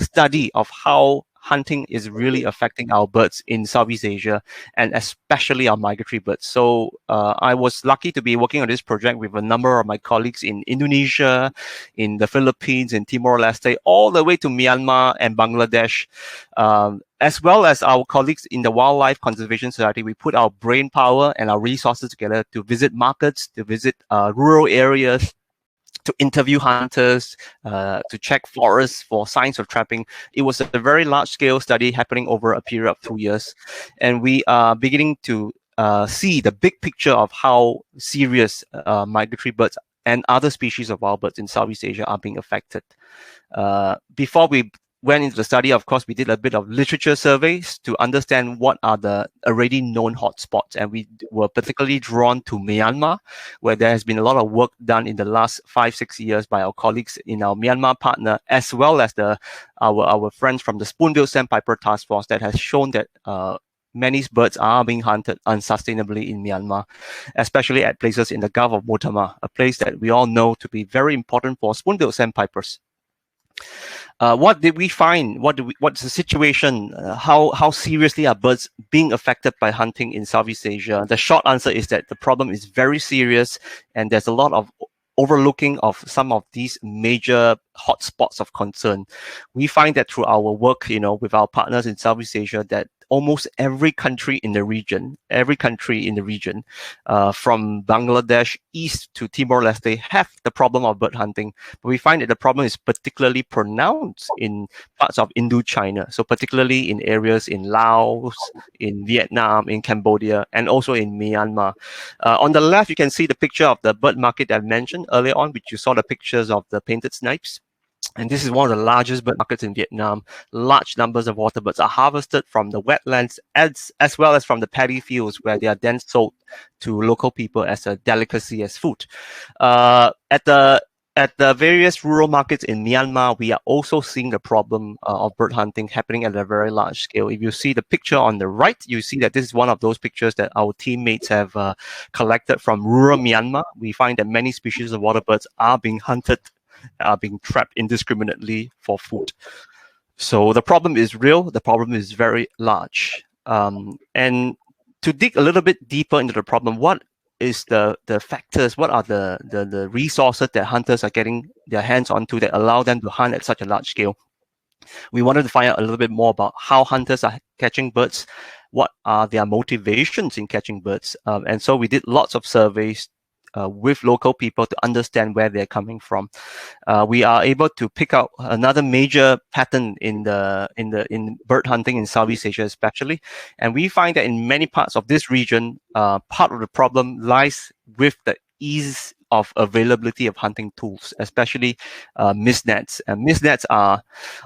study of how hunting is really affecting our birds in Southeast Asia, and especially our migratory birds. So I was lucky to be working on this project with a number of my colleagues in Indonesia, in the Philippines, in Timor-Leste, all the way to Myanmar and Bangladesh. As well as our colleagues in the Wildlife Conservation Society. We put our brain power and our resources together to visit markets, to visit rural areas, to interview hunters, to check forests for signs of trapping. It was a very large-scale study happening over a period of 2 years. And we are beginning to see the big picture of how serious migratory birds and other species of wild birds in Southeast Asia are being affected. Before we went into the study, of course, we did a bit of literature surveys to understand what are the already known hotspots. And we were particularly drawn to Myanmar, where there has been a lot of work done in the last 5-6 years by our colleagues in our Myanmar partner, as well as our friends from the Spoonbill Sandpiper Task Force, that has shown that many birds are being hunted unsustainably in Myanmar, especially at places in the Gulf of Motama, a place that we all know to be very important for spoonbill sandpipers. What did we find? What's the situation? How seriously are birds being affected by hunting in Southeast Asia? The short answer is that the problem is very serious, and there's a lot of overlooking of some of these major hotspots of concern. We find that through our work, with our partners in Southeast Asia, that almost every country in the region, from Bangladesh east to Timor-Leste, have the problem of bird hunting. But we find that the problem is particularly pronounced in parts of Indochina, so particularly in areas in Laos, in Vietnam, in Cambodia, and also in Myanmar. On the left, you can see the picture of the bird market I mentioned earlier on, which you saw the pictures of the painted snipes. And this is one of the largest bird markets in Vietnam. Large numbers of water birds are harvested from the wetlands as well as from the paddy fields, where they are then sold to local people as a delicacy, as food. At the various rural markets in Myanmar, we are also seeing the problem of bird hunting happening at a very large scale. If you see the picture on the right, you see that this is one of those pictures that our teammates have collected from rural Myanmar. We find that many species of water birds are being hunted, are being trapped indiscriminately for food. So the problem is real. The problem is very large. And to dig a little bit deeper into the problem, what is the factors? What are the resources that hunters are getting their hands onto that allow them to hunt at such a large scale? We wanted to find out a little bit more about how hunters are catching birds. What are their motivations in catching birds? And so we did lots of surveys with local people to understand where they're coming from. We are able to pick out another major pattern in bird hunting in Southeast Asia, especially, and we find that in many parts of this region, part of the problem lies with the ease of availability of hunting tools, especially mist nets. And mist nets are,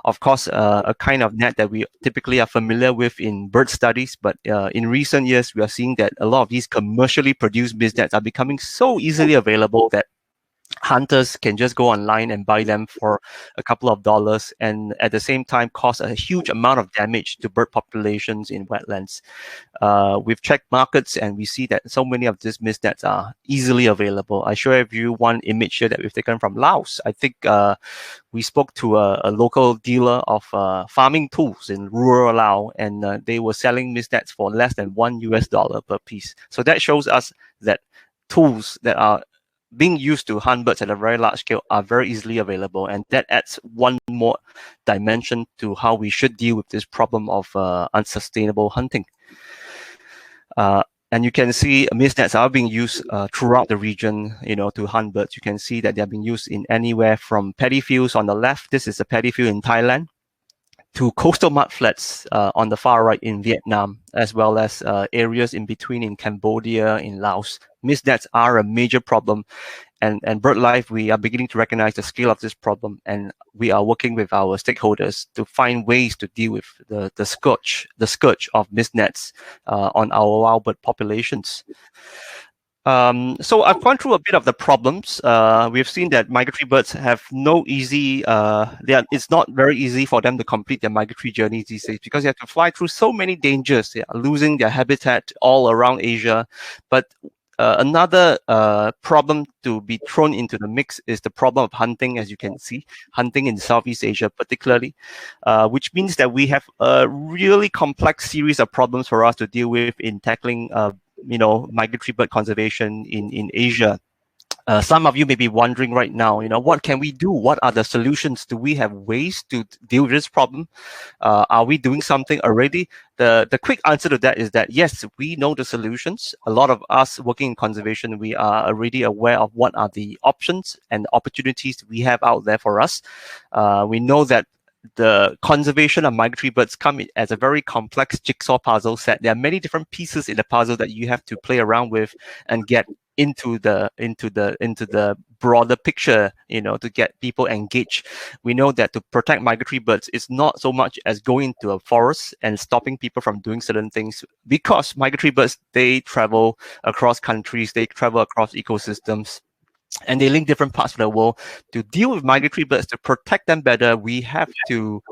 of course, a kind of net that we typically are familiar with in bird studies. But in recent years, we are seeing that a lot of these commercially produced mist nets are becoming so easily available that hunters can just go online and buy them for a couple of dollars, and at the same time cause a huge amount of damage to bird populations in wetlands. We've checked markets and we see that so many of these mist nets are easily available. I share with you one image here that we've taken from Laos. I think we spoke to a local dealer of farming tools in rural Laos, and they were selling mist nets for less than $1 per piece. So that shows us that tools that are being used to hunt birds at a very large scale are very easily available, and that adds one more dimension to how we should deal with this problem of unsustainable hunting. And you can see mist nets are being used throughout the region, to hunt birds. You can see that they are being used in anywhere from paddy fields on the left. This is a paddy field in Thailand, to coastal mudflats on the far right in Vietnam, as well as areas in between in Cambodia, in Laos. Mist nets are a major problem, and Birdlife, we are beginning to recognize the scale of this problem, and we are working with our stakeholders to find ways to deal with the scourge of mist nets on our wild bird populations. So I've gone through a bit of the problems. We've seen that migratory birds have no easy, it's not very easy for them to complete their migratory journeys these days because they have to fly through so many dangers. They are losing their habitat all around Asia. But another problem to be thrown into the mix is the problem of hunting, as you can see, hunting in Southeast Asia particularly, which means that we have a really complex series of problems for us to deal with in tackling migratory bird conservation in Asia. Some of you may be wondering right now, what can we do? What are the solutions? Do we have ways to deal with this problem? Are we doing something already? The quick answer to that is that, yes, we know the solutions. A lot of us working in conservation, we are already aware of what are the options and opportunities we have out there for us. We know that the conservation of migratory birds come as a very complex jigsaw puzzle set. There are many different pieces in the puzzle that you have to play around with and get into the broader picture, to get people engaged. We know that to protect migratory birds, it's not so much as going to a forest and stopping people from doing certain things, because migratory birds, they travel across countries, they travel across ecosystems, and they link different parts of the world. To deal with migratory birds, to protect them better, we have to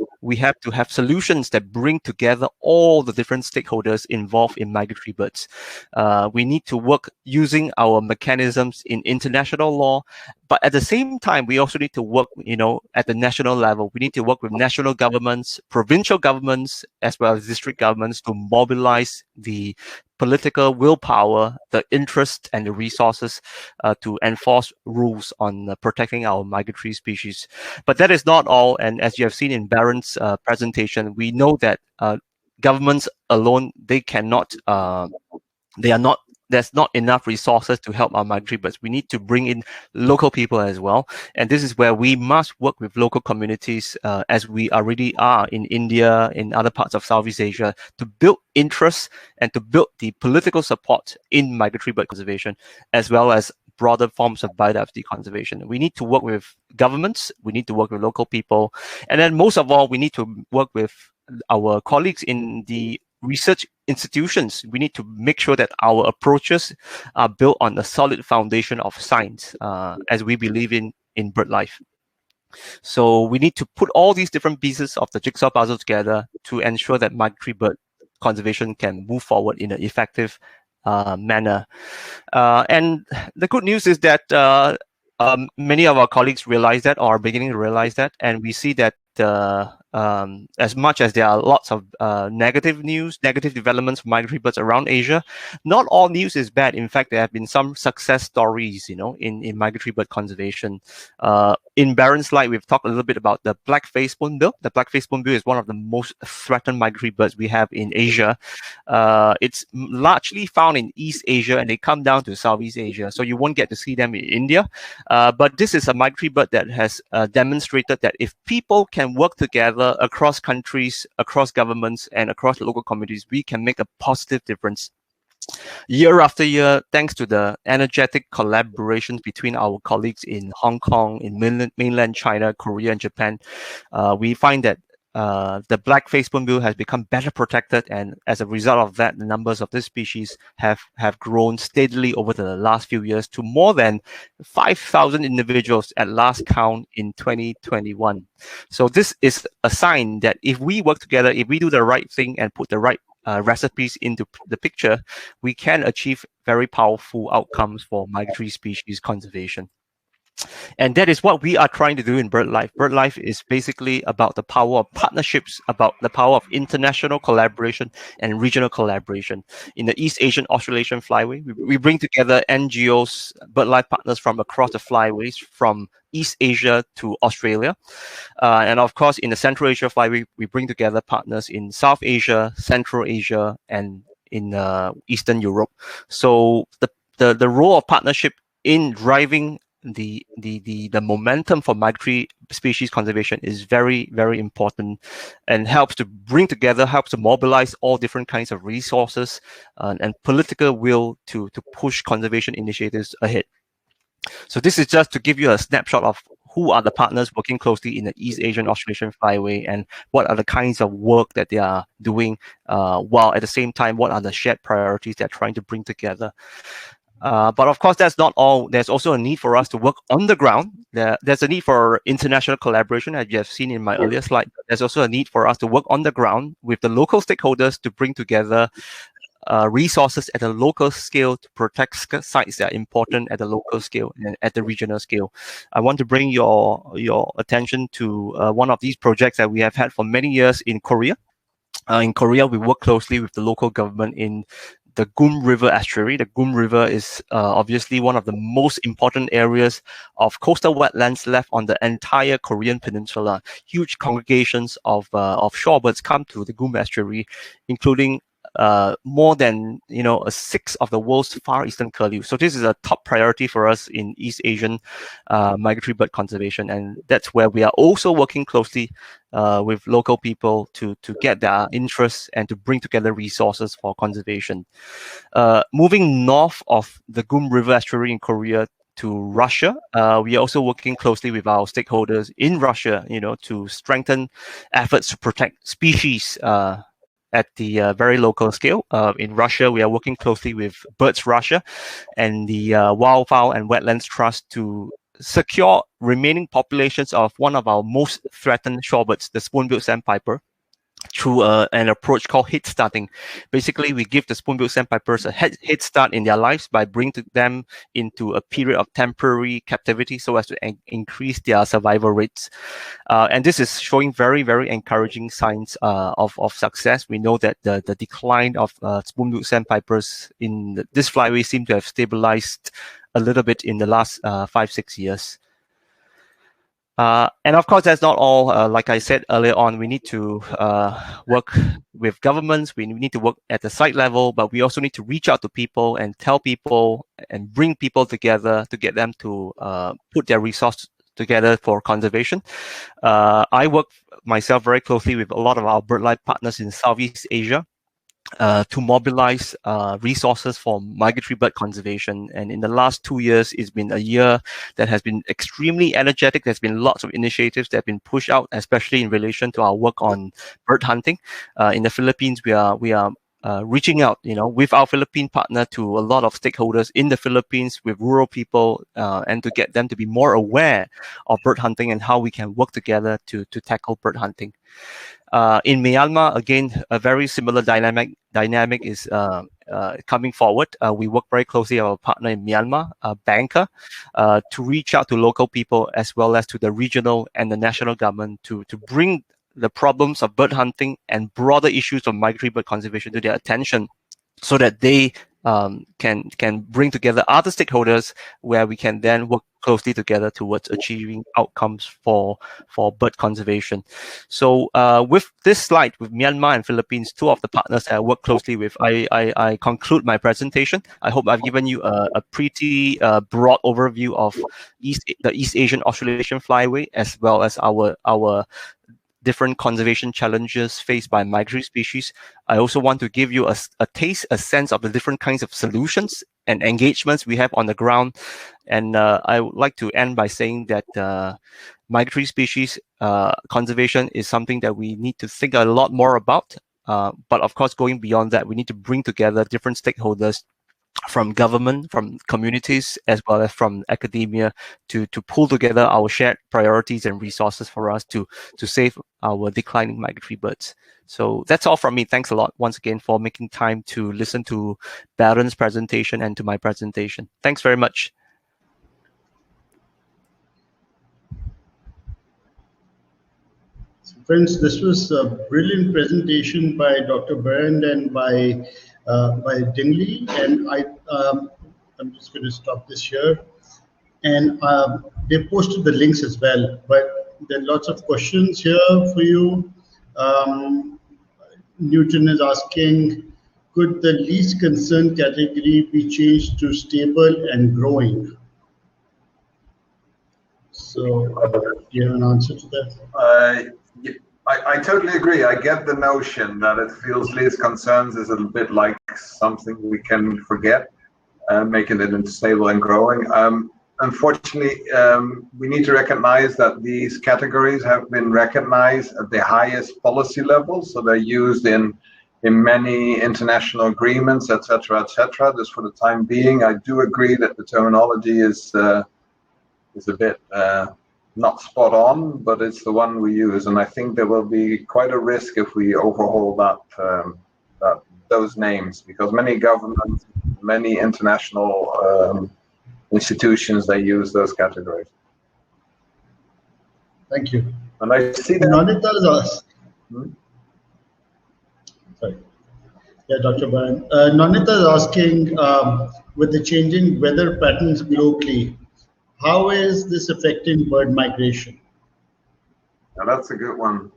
have solutions that bring together all the different stakeholders involved in migratory birds. We need to work using our mechanisms in international law, but at the same time, we also need to work, at the national level. We need to work with national governments, provincial governments, as well as district governments to mobilize the political willpower, the interest, and the resources to enforce rules on protecting our migratory species. But that is not all. And as you have seen in Berand's presentation, we know that governments alone, there's not enough resources to help our migratory birds. We need to bring in local people as well. And this is where we must work with local communities, as we already are in India, in other parts of Southeast Asia, to build interest and to build the political support in migratory bird conservation, as well as broader forms of biodiversity conservation. We need to work with governments, we need to work with local people, and then most of all, we need to work with our colleagues in the research institutions. We need to make sure that our approaches are built on a solid foundation of science, as we believe in Birdlife. So we need to put all these different pieces of the jigsaw puzzle together to ensure that migratory bird conservation can move forward in an effective manner. And the good news is that many of our colleagues realize that, or are beginning to realize that, and we see that as much as there are lots of negative developments for migratory birds around Asia, not all news is bad. In fact, there have been some success stories, in migratory bird conservation. In Berand's slide, we've talked a little bit about the black-faced spoonbill. The black-faced spoonbill is one of the most threatened migratory birds we have in Asia. It's largely found in East Asia, and they come down to Southeast Asia, so you won't get to see them in India. But this is a migratory bird that has demonstrated that if people can work together across countries, across governments, and across local communities, we can make a positive difference. Year after year, thanks to the energetic collaborations between our colleagues in Hong Kong, in mainland China, Korea, and Japan, we find that the black-faced spoonbill has become better protected, and as a result of that, the numbers of this species have grown steadily over the last few years to more than 5,000 individuals at last count in 2021. So this is a sign that if we work together, if we do the right thing and put the right recipes into the picture, we can achieve very powerful outcomes for migratory species conservation. And that is what we are trying to do in Birdlife. Birdlife is basically about the power of partnerships, about the power of international collaboration and regional collaboration. In the East Asian Australasian Flyway, we bring together NGOs, Birdlife partners from across the flyways, from East Asia to Australia. And of course, in the Central Asia Flyway, we bring together partners in South Asia, Central Asia, and in Eastern Europe. So the role of partnership in driving the momentum for migratory species conservation is very, very important, and helps to bring together, helps to mobilize all different kinds of resources and political will to push conservation initiatives ahead. So this is just to give you a snapshot of who are the partners working closely in the East Asian Australasian Flyway, and what are the kinds of work that they are doing, while at the same time, what are the shared priorities they're trying to bring together. But of course, that's not all. There's also a need for us to work on the ground. There's a need for international collaboration, as you have seen in my earlier slide. There's also a need for us to work on the ground with the local stakeholders to bring together resources at a local scale to protect sites that are important at the local scale and at the regional scale. I want to bring your attention to one of these projects that we have had for many years in Korea. In Korea, we work closely with the local government in the Gum River estuary. The Gum River is obviously one of the most important areas of coastal wetlands left on the entire Korean peninsula. Huge congregations of shorebirds come to the Gum estuary, including more than a sixth of the world's far eastern curlew. So this is a top priority for us in East Asian migratory bird conservation, and that's where we are also working closely with local people to get their interests and to bring together resources for conservation. Moving north of the Gum River estuary in Korea to Russia, we are also working closely with our stakeholders in Russia, to strengthen efforts to protect species at the very local scale. In Russia, we are working closely with Birds Russia and the Wildfowl and Wetlands Trust to secure remaining populations of one of our most threatened shorebirds, the Spoonbill Sandpiper, through an approach called head starting. Basically, we give the Spoonbill Sandpipers a head start in their lives by bringing them into a period of temporary captivity so as to increase their survival rates. And this is showing very, very encouraging signs of success. We know that the decline of Spoonbill Sandpipers in this flyway seem to have stabilized a little bit in the last 5-6 years. And of course, that's not all. Like I said earlier on, we need to work with governments. We need to work at the site level, but we also need to reach out to people and tell people and bring people together to get them to put their resources together for conservation. I work myself very closely with a lot of our BirdLife partners in Southeast Asia to mobilize resources for migratory bird conservation. And in the last 2 years, it's been a year that has been extremely energetic. There's been lots of initiatives that have been pushed out, especially in relation to our work on bird hunting. In the Philippines, we are reaching out, with our Philippine partner to a lot of stakeholders in the Philippines, with rural people, and to get them to be more aware of bird hunting and how we can work together to tackle bird hunting. In Myanmar, again, a very similar dynamic is coming forward. We work very closely with our partner in Myanmar, Banker, to reach out to local people as well as to the regional and the national government to bring the problems of bird hunting and broader issues of migratory bird conservation to their attention, so that they can bring together other stakeholders, where we can then work closely together towards achieving outcomes for bird conservation. So with this slide, with Myanmar and Philippines, two of the partners I work closely with, I conclude my presentation. I hope I've given you a pretty broad overview of the East Asian Australasian Flyway, as well as our different conservation challenges faced by migratory species. I also want to give you a sense of the different kinds of solutions and engagements we have on the ground. And I would like to end by saying that migratory species conservation is something that we need to think a lot more about. But of course, going beyond that, we need to bring together different stakeholders from government, from communities, as well as from academia, to pull together our shared priorities and resources for us to save our declining migratory birds. So that's all from me. Thanks a lot once again for making time to listen to Berand's presentation and to my presentation. Thanks very much.
Friends, this was a brilliant presentation by Dr. Berand and by Dingley, and I'm just going to stop this here. And they posted the links as well, but there are lots of questions here for you. Newton is asking, could the least concern category be changed to stable and growing? So, do you have an answer to that?
I totally agree. I get the notion that it feels least concerns is a bit like something we can forget, making it into stable and growing. Unfortunately, we need to recognize that these categories have been recognized at the highest policy level, so they're used in many international agreements, etc., etc. Just for the time being, I do agree that the terminology is a bit not spot on, but it's the one we use, and I think there will be quite a risk if we overhaul those names, because many governments, many international institutions, they use those categories.
Thank you.
And I see that
Nonita is asking. Sorry. Yeah, Dr. Berand. Nonita is asking, with the changing weather patterns locally, how is this affecting bird migration?
Now, that's a good one.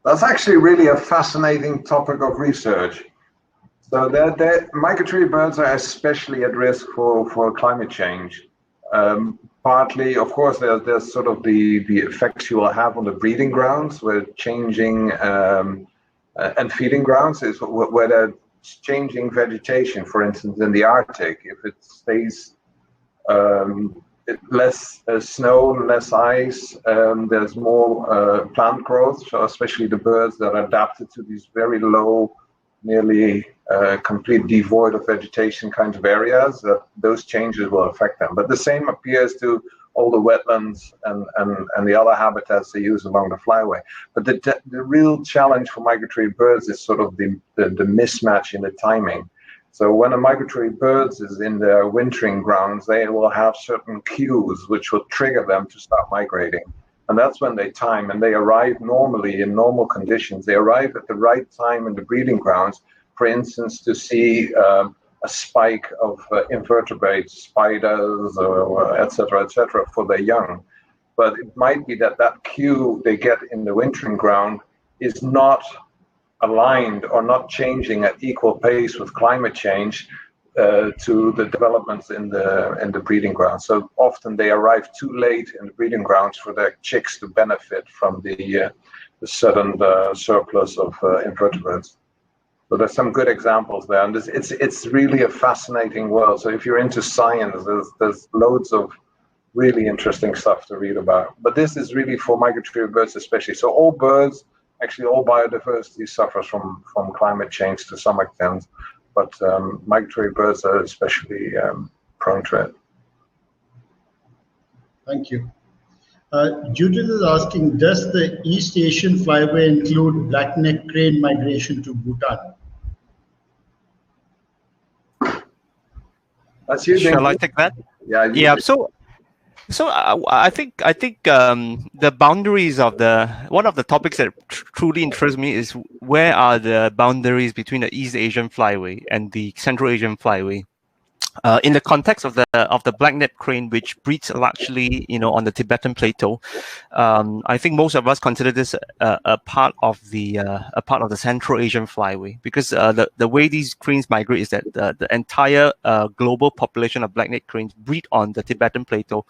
That's actually really a fascinating topic of research. So migratory birds are especially at risk for climate change. Partly, of course, there's sort of the effects you will have on the breeding grounds, where changing and feeding grounds is where they're changing vegetation. For instance, in the Arctic, if it stays less snow, less ice, there's more plant growth. So especially the birds that are adapted to these very low, nearly complete devoid of vegetation kinds of areas, those changes will affect them. But the same appears to all the wetlands and the other habitats they use along the flyway. But the real challenge for migratory birds is sort of the mismatch in the timing. So when a migratory bird is in their wintering grounds, they will have certain cues which will trigger them to start migrating. And that's when they time, and they arrive normally in normal conditions. They arrive at the right time in the breeding grounds, for instance, to see a spike of invertebrates, spiders, or et cetera, for their young. But it might be that cue they get in the wintering ground is not aligned or not changing at equal pace with climate change to the developments in the breeding grounds. So often they arrive too late in the breeding grounds for their chicks to benefit from the sudden surplus of invertebrates. So there's some good examples there, and it's really a fascinating world. So if you're into science, there's loads of really interesting stuff to read about. But this is really for migratory birds especially. So all birds, actually all biodiversity suffers from climate change to some extent, but migratory birds are especially prone to it.
Thank you. Judith is asking, does the East Asian flyway include black-necked crane migration to Bhutan?
That's you.
Shall I take that?
Yeah.
Yeah. So So I think the boundaries of one of the topics that truly interests me is where are the boundaries between the East Asian Flyway and the Central Asian Flyway. In the context of the black-necked crane, which breeds largely, on the Tibetan plateau, I think most of us consider this a part of the Central Asian Flyway, because the way these cranes migrate is that the entire global population of black-necked cranes breed on the Tibetan plateau,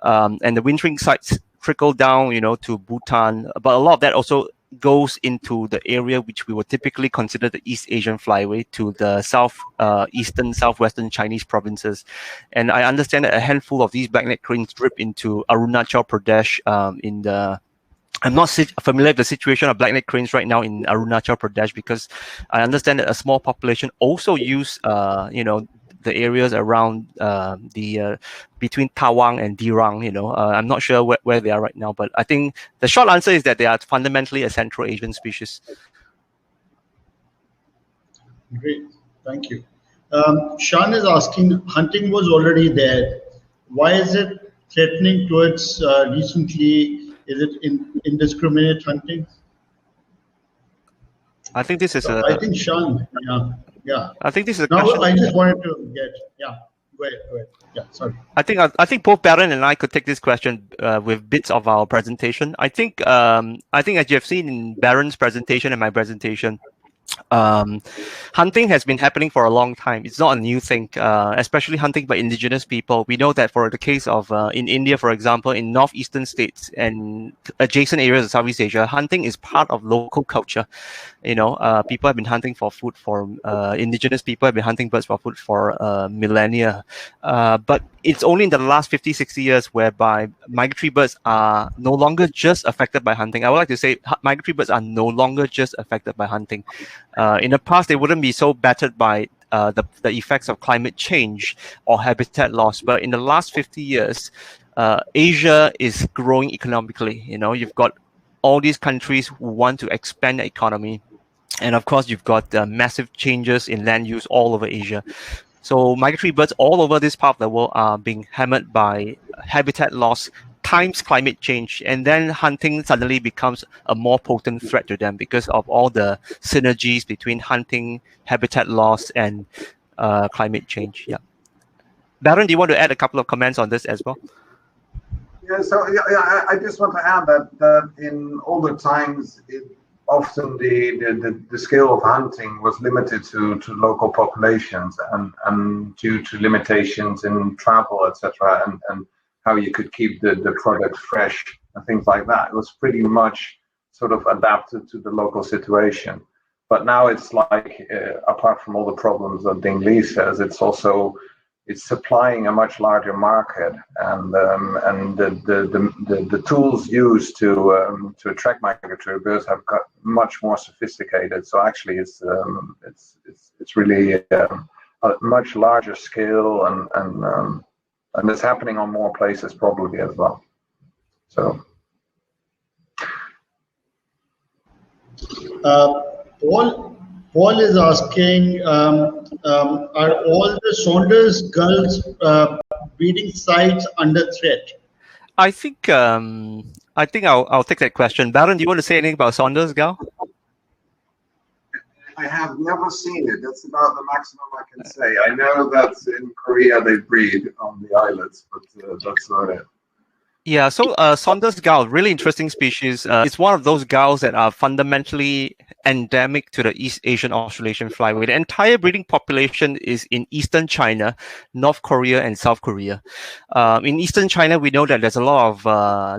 and the wintering sites trickle down, to Bhutan, but a lot of that also goes into the area which we would typically consider the East Asian Flyway, to the southwestern Chinese provinces. And I understand that a handful of these black-necked cranes drip into Arunachal Pradesh. I'm not familiar with the situation of black-necked cranes right now in Arunachal Pradesh, because I understand that a small population also use, the areas around between Tawang and Dirang. I'm not sure where they are right now, but I think the short answer is that they are fundamentally a Central Asian species.
Great, thank you. Sean is asking, hunting was already there. Why is it threatening towards recently? Is it indiscriminate hunting?
I think this is
I think Sean, yeah.
I think this is a
now,
question.
I just wanted to get, go ahead. Yeah, sorry.
I think both Berand and I could take this question with bits of our presentation. I think as you have seen in Berand's presentation and my presentation, hunting has been happening for a long time. It's not a new thing, especially hunting by indigenous people. We know that for the case of in India, for example, in northeastern states and adjacent areas of Southeast Asia, hunting is part of local culture. People have been hunting for food for indigenous people have been hunting birds for food for millennia. But it's only in the last 50, 60 years whereby migratory birds are no longer just affected by hunting. I would like to say migratory birds are no longer just affected by hunting. In the past, they wouldn't be so battered by the effects of climate change or habitat loss. But in the last 50 years, Asia is growing economically. You've got all these countries who want to expand their economy. And of course, you've got massive changes in land use all over Asia. So migratory birds all over this part of the world are being hammered by habitat loss times climate change, and then hunting suddenly becomes a more potent threat to them because of all the synergies between hunting, habitat loss, and climate change. Yeah. Berand, do you want to add a couple of comments on this as well?
Yeah, so I just want to add that in older times, often the skill of hunting was limited to local populations, and due to limitations in travel, etc., and how you could keep the product fresh and things like that. It was pretty much sort of adapted to the local situation. But now it's like, apart from all the problems that Ding Li says, it's supplying a much larger market, and the tools used to attract migratory birds have got much more sophisticated. So actually, it's really a much larger scale, and it's happening on more places probably as well. So.
Paul is asking, are all the Saunders gulls breeding sites under threat?
I think I'll take that question. Berand, do you want to say anything about Saunders gull?
I have never seen it. That's about the maximum I can say. I know that in Korea they breed on the islets, but that's not it.
Yeah, so Saunders gull, really interesting species. It's one of those gulls that are fundamentally endemic to the East Asian Australasian flyway. The entire breeding population is in eastern China, North Korea, and South Korea. In eastern China, we know that there's a lot of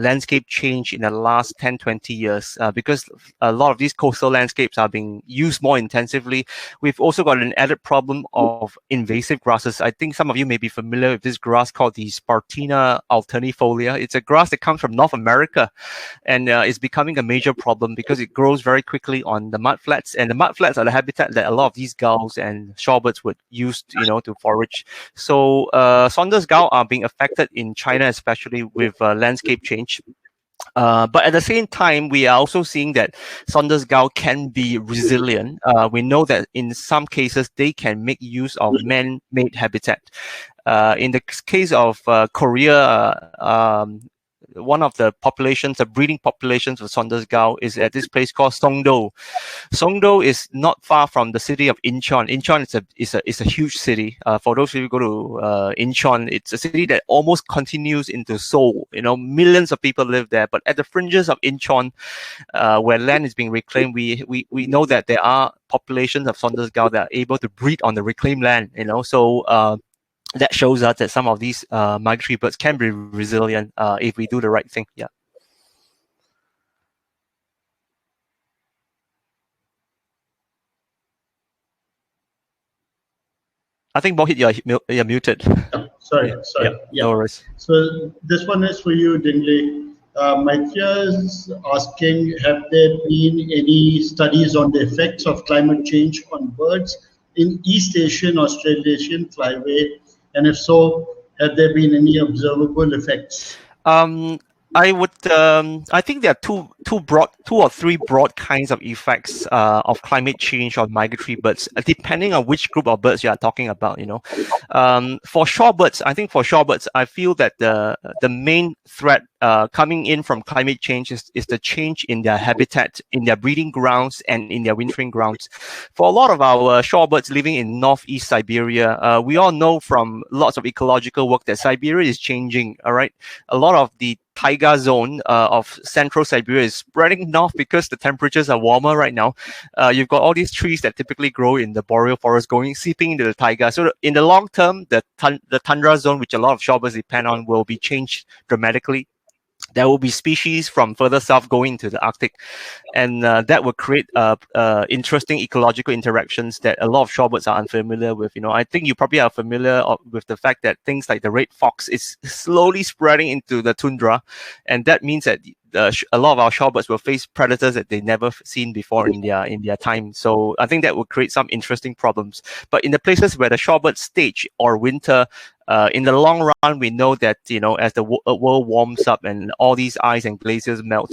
landscape change in the last 10, 20 years because a lot of these coastal landscapes are being used more intensively. We've also got an added problem of invasive grasses. I think some of you may be familiar with this grass called the Spartina Alternifolia. It's a grass that comes from North America, and it's becoming a major problem because it grows very quickly on the mudflats, and the mudflats are the habitat that a lot of these gulls and shorebirds would use, to forage. So Saunders gull are being affected in China, especially with landscape change. But at the same time, we are also seeing that Saunders gull can be resilient. We know that in some cases, they can make use of man-made habitat. In the case of Korea, one of the populations, the breeding populations of Saunders gull is at this place called Songdo. Songdo is not far from the city of Incheon. Incheon is a huge city. For those of you who go to Incheon, it's a city that almost continues into Seoul. You know, millions of people live there. But at the fringes of Incheon, where land is being reclaimed, we know that there are populations of Saunders gull that are able to breed on the reclaimed land. You know, so that shows us that some of these migratory birds can be resilient if we do the right thing. Yeah. I think Mohit, you're muted.
Oh, sorry.
Yeah, no worries.
So this one is for you, Dingley. Maithya is asking, have there been any studies on the effects of climate change on birds in East Asian, Australasian flyway? And if so, have there been any observable effects?
I think there are two or three broad kinds of effects of climate change on migratory birds, depending on which group of birds you are talking about. You know, for shorebirds, I feel that the main threat coming in from climate change is the change in their habitat, in their breeding grounds, and in their wintering grounds. For a lot of our shorebirds living in northeast Siberia, we all know from lots of ecological work that Siberia is changing. All right, a lot of the taiga zone of central Siberia is spreading north because the temperatures are warmer right now. You've got all these trees that typically grow in the boreal forest seeping into the taiga. So in the long term, the tundra zone, which a lot of shorebirds depend on, will be changed dramatically. There will be species from further south going to the Arctic, and that will create interesting ecological interactions that a lot of shorebirds are unfamiliar with. You know, I think you probably are familiar with the fact that things like the red fox is slowly spreading into the tundra, and that means that a lot of our shorebirds will face predators that they never seen before in their time. So I think that will create some interesting problems. But in the places where the shorebirds stage or winter, in the long run, we know that, you know, as the world warms up and all these ice and glaciers melt,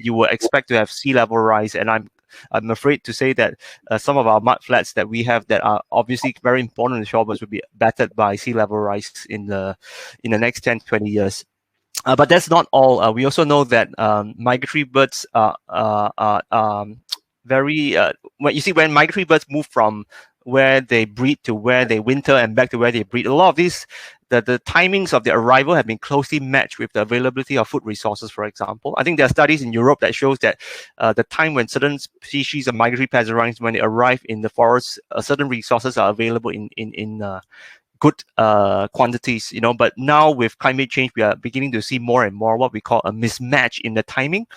you will expect to have sea level rise. And I'm afraid to say that some of our mud flats that we have that are obviously very important in shorebirds will be battered by sea level rise in the next 10, 20 years. But that's not all. We also know that migratory birds are very. When migratory birds move from where they breed to where they winter and back to where they breed, a lot of these, the timings of their arrival have been closely matched with the availability of food resources, for example. I think there are studies in Europe that shows that the time when certain species of migratory passerines, when they arrive in the forest, certain resources are available in good quantities, you know. But now with climate change, we are beginning to see more and more what we call a mismatch in the timing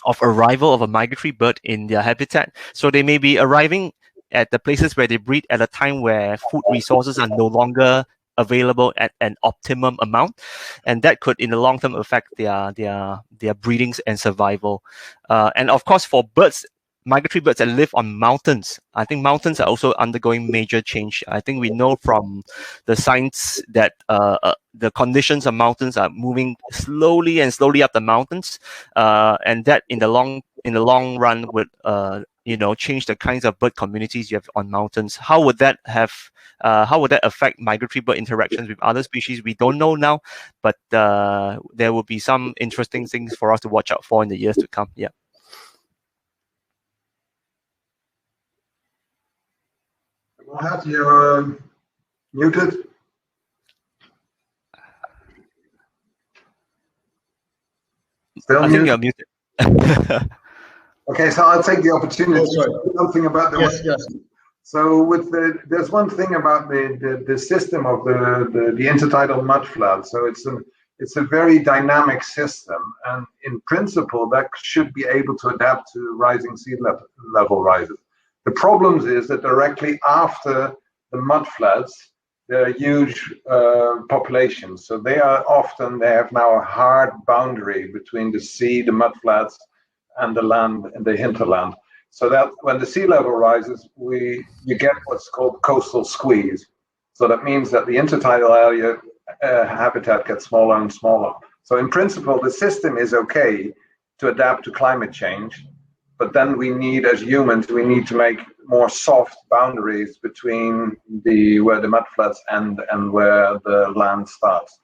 of arrival of a migratory bird in their habitat. So they may be arriving at the places where they breed at a time where food resources are no longer available at an optimum amount, and that could in the long term affect their breedings and survival. And of course, for birds, migratory birds that live on mountains, I think mountains are also undergoing major change. I think we know from the science that the conditions of mountains are moving slowly up the mountains, and that in the long run would change the kinds of bird communities you have on mountains. How would that affect migratory bird interactions with other species? We don't know now, but there will be some interesting things for us to watch out for in the years to come. Yeah.
Have you muted? Still
I think you're muted.
Okay, so I'll take the opportunity to say something about the
yes.
So there's one thing about the system of the intertidal mudflood. So it's a very dynamic system, and in principle that should be able to adapt to rising sea level rises. The problem is that directly after the mudfloods, there are huge populations. So they have now a hard boundary between the sea, the mudflats, and the land and the hinterland. So that when the sea level rises, you get what's called coastal squeeze. So that means that the intertidal area habitat gets smaller and smaller. So in principle, the system is okay to adapt to climate change, but then we need, as humans, we need to make more soft boundaries between where the mudflats end and where the land starts.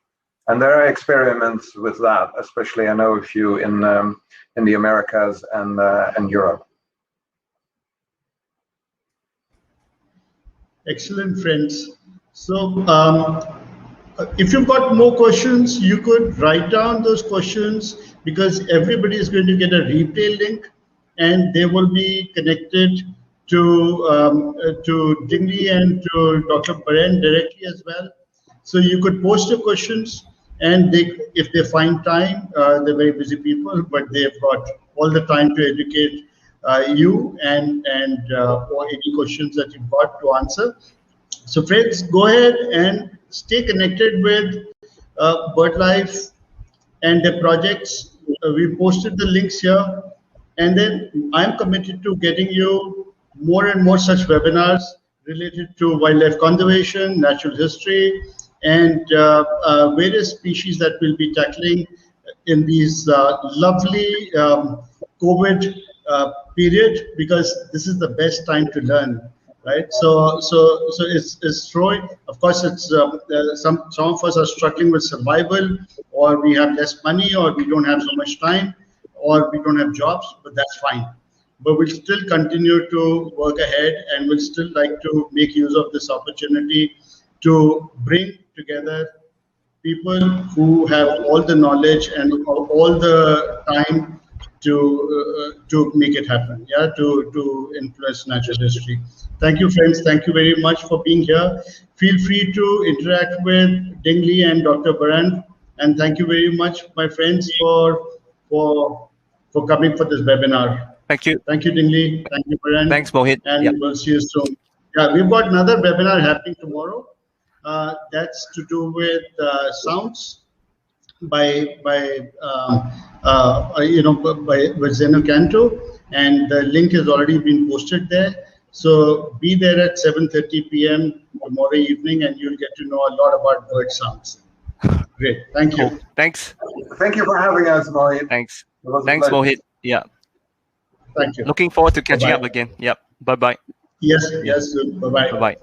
And there are experiments with that, especially I know a few in the Americas and Europe.
Excellent, friends. So if you've got more questions, you could write down those questions, because everybody is going to get a replay link, and they will be connected to Dingley and to Dr. Berand directly as well. So you could post your questions, and if they find time, they're very busy people, but they've got all the time to educate you and or any questions that you've got to answer. So friends, go ahead and stay connected with Birdlife and their projects. We posted the links here, and then I'm committed to getting you more and more such webinars related to wildlife conservation, natural history, and various species that we'll be tackling in these lovely COVID period, because this is the best time to learn. Right, so it's throwing. Of course, it's some of us are struggling with survival, or we have less money, or we don't have so much time, or we don't have jobs. But that's fine. But we'll still continue to work ahead, and we'll still like to make use of this opportunity to bring together people who have all the knowledge and all the time to make it happen. Yeah, to influence natural history. Thank you, friends. Thank you very much for being here. Feel free to interact with Dingley and Dr. Berand. And thank you very much, my friends, for coming for this webinar.
Thank you.
Thank you, Dingley. Thank you, Berand.
Thanks, Mohit.
And we'll see you soon. Yeah, we've got another webinar happening tomorrow. That's to do with sounds with Zeno Canto, and the link has already been posted there. So be there at 7:30 p.m. tomorrow evening, and you'll get to know a lot about bird sounds. Great, thank you.
Cool. Thanks.
Thank you for having us, Mohit.
Thanks. Thanks, Mohit. Yeah.
Thank you.
Looking forward to catching up again. Yep. Bye-bye.
Yes. Bye-bye.
Bye-bye.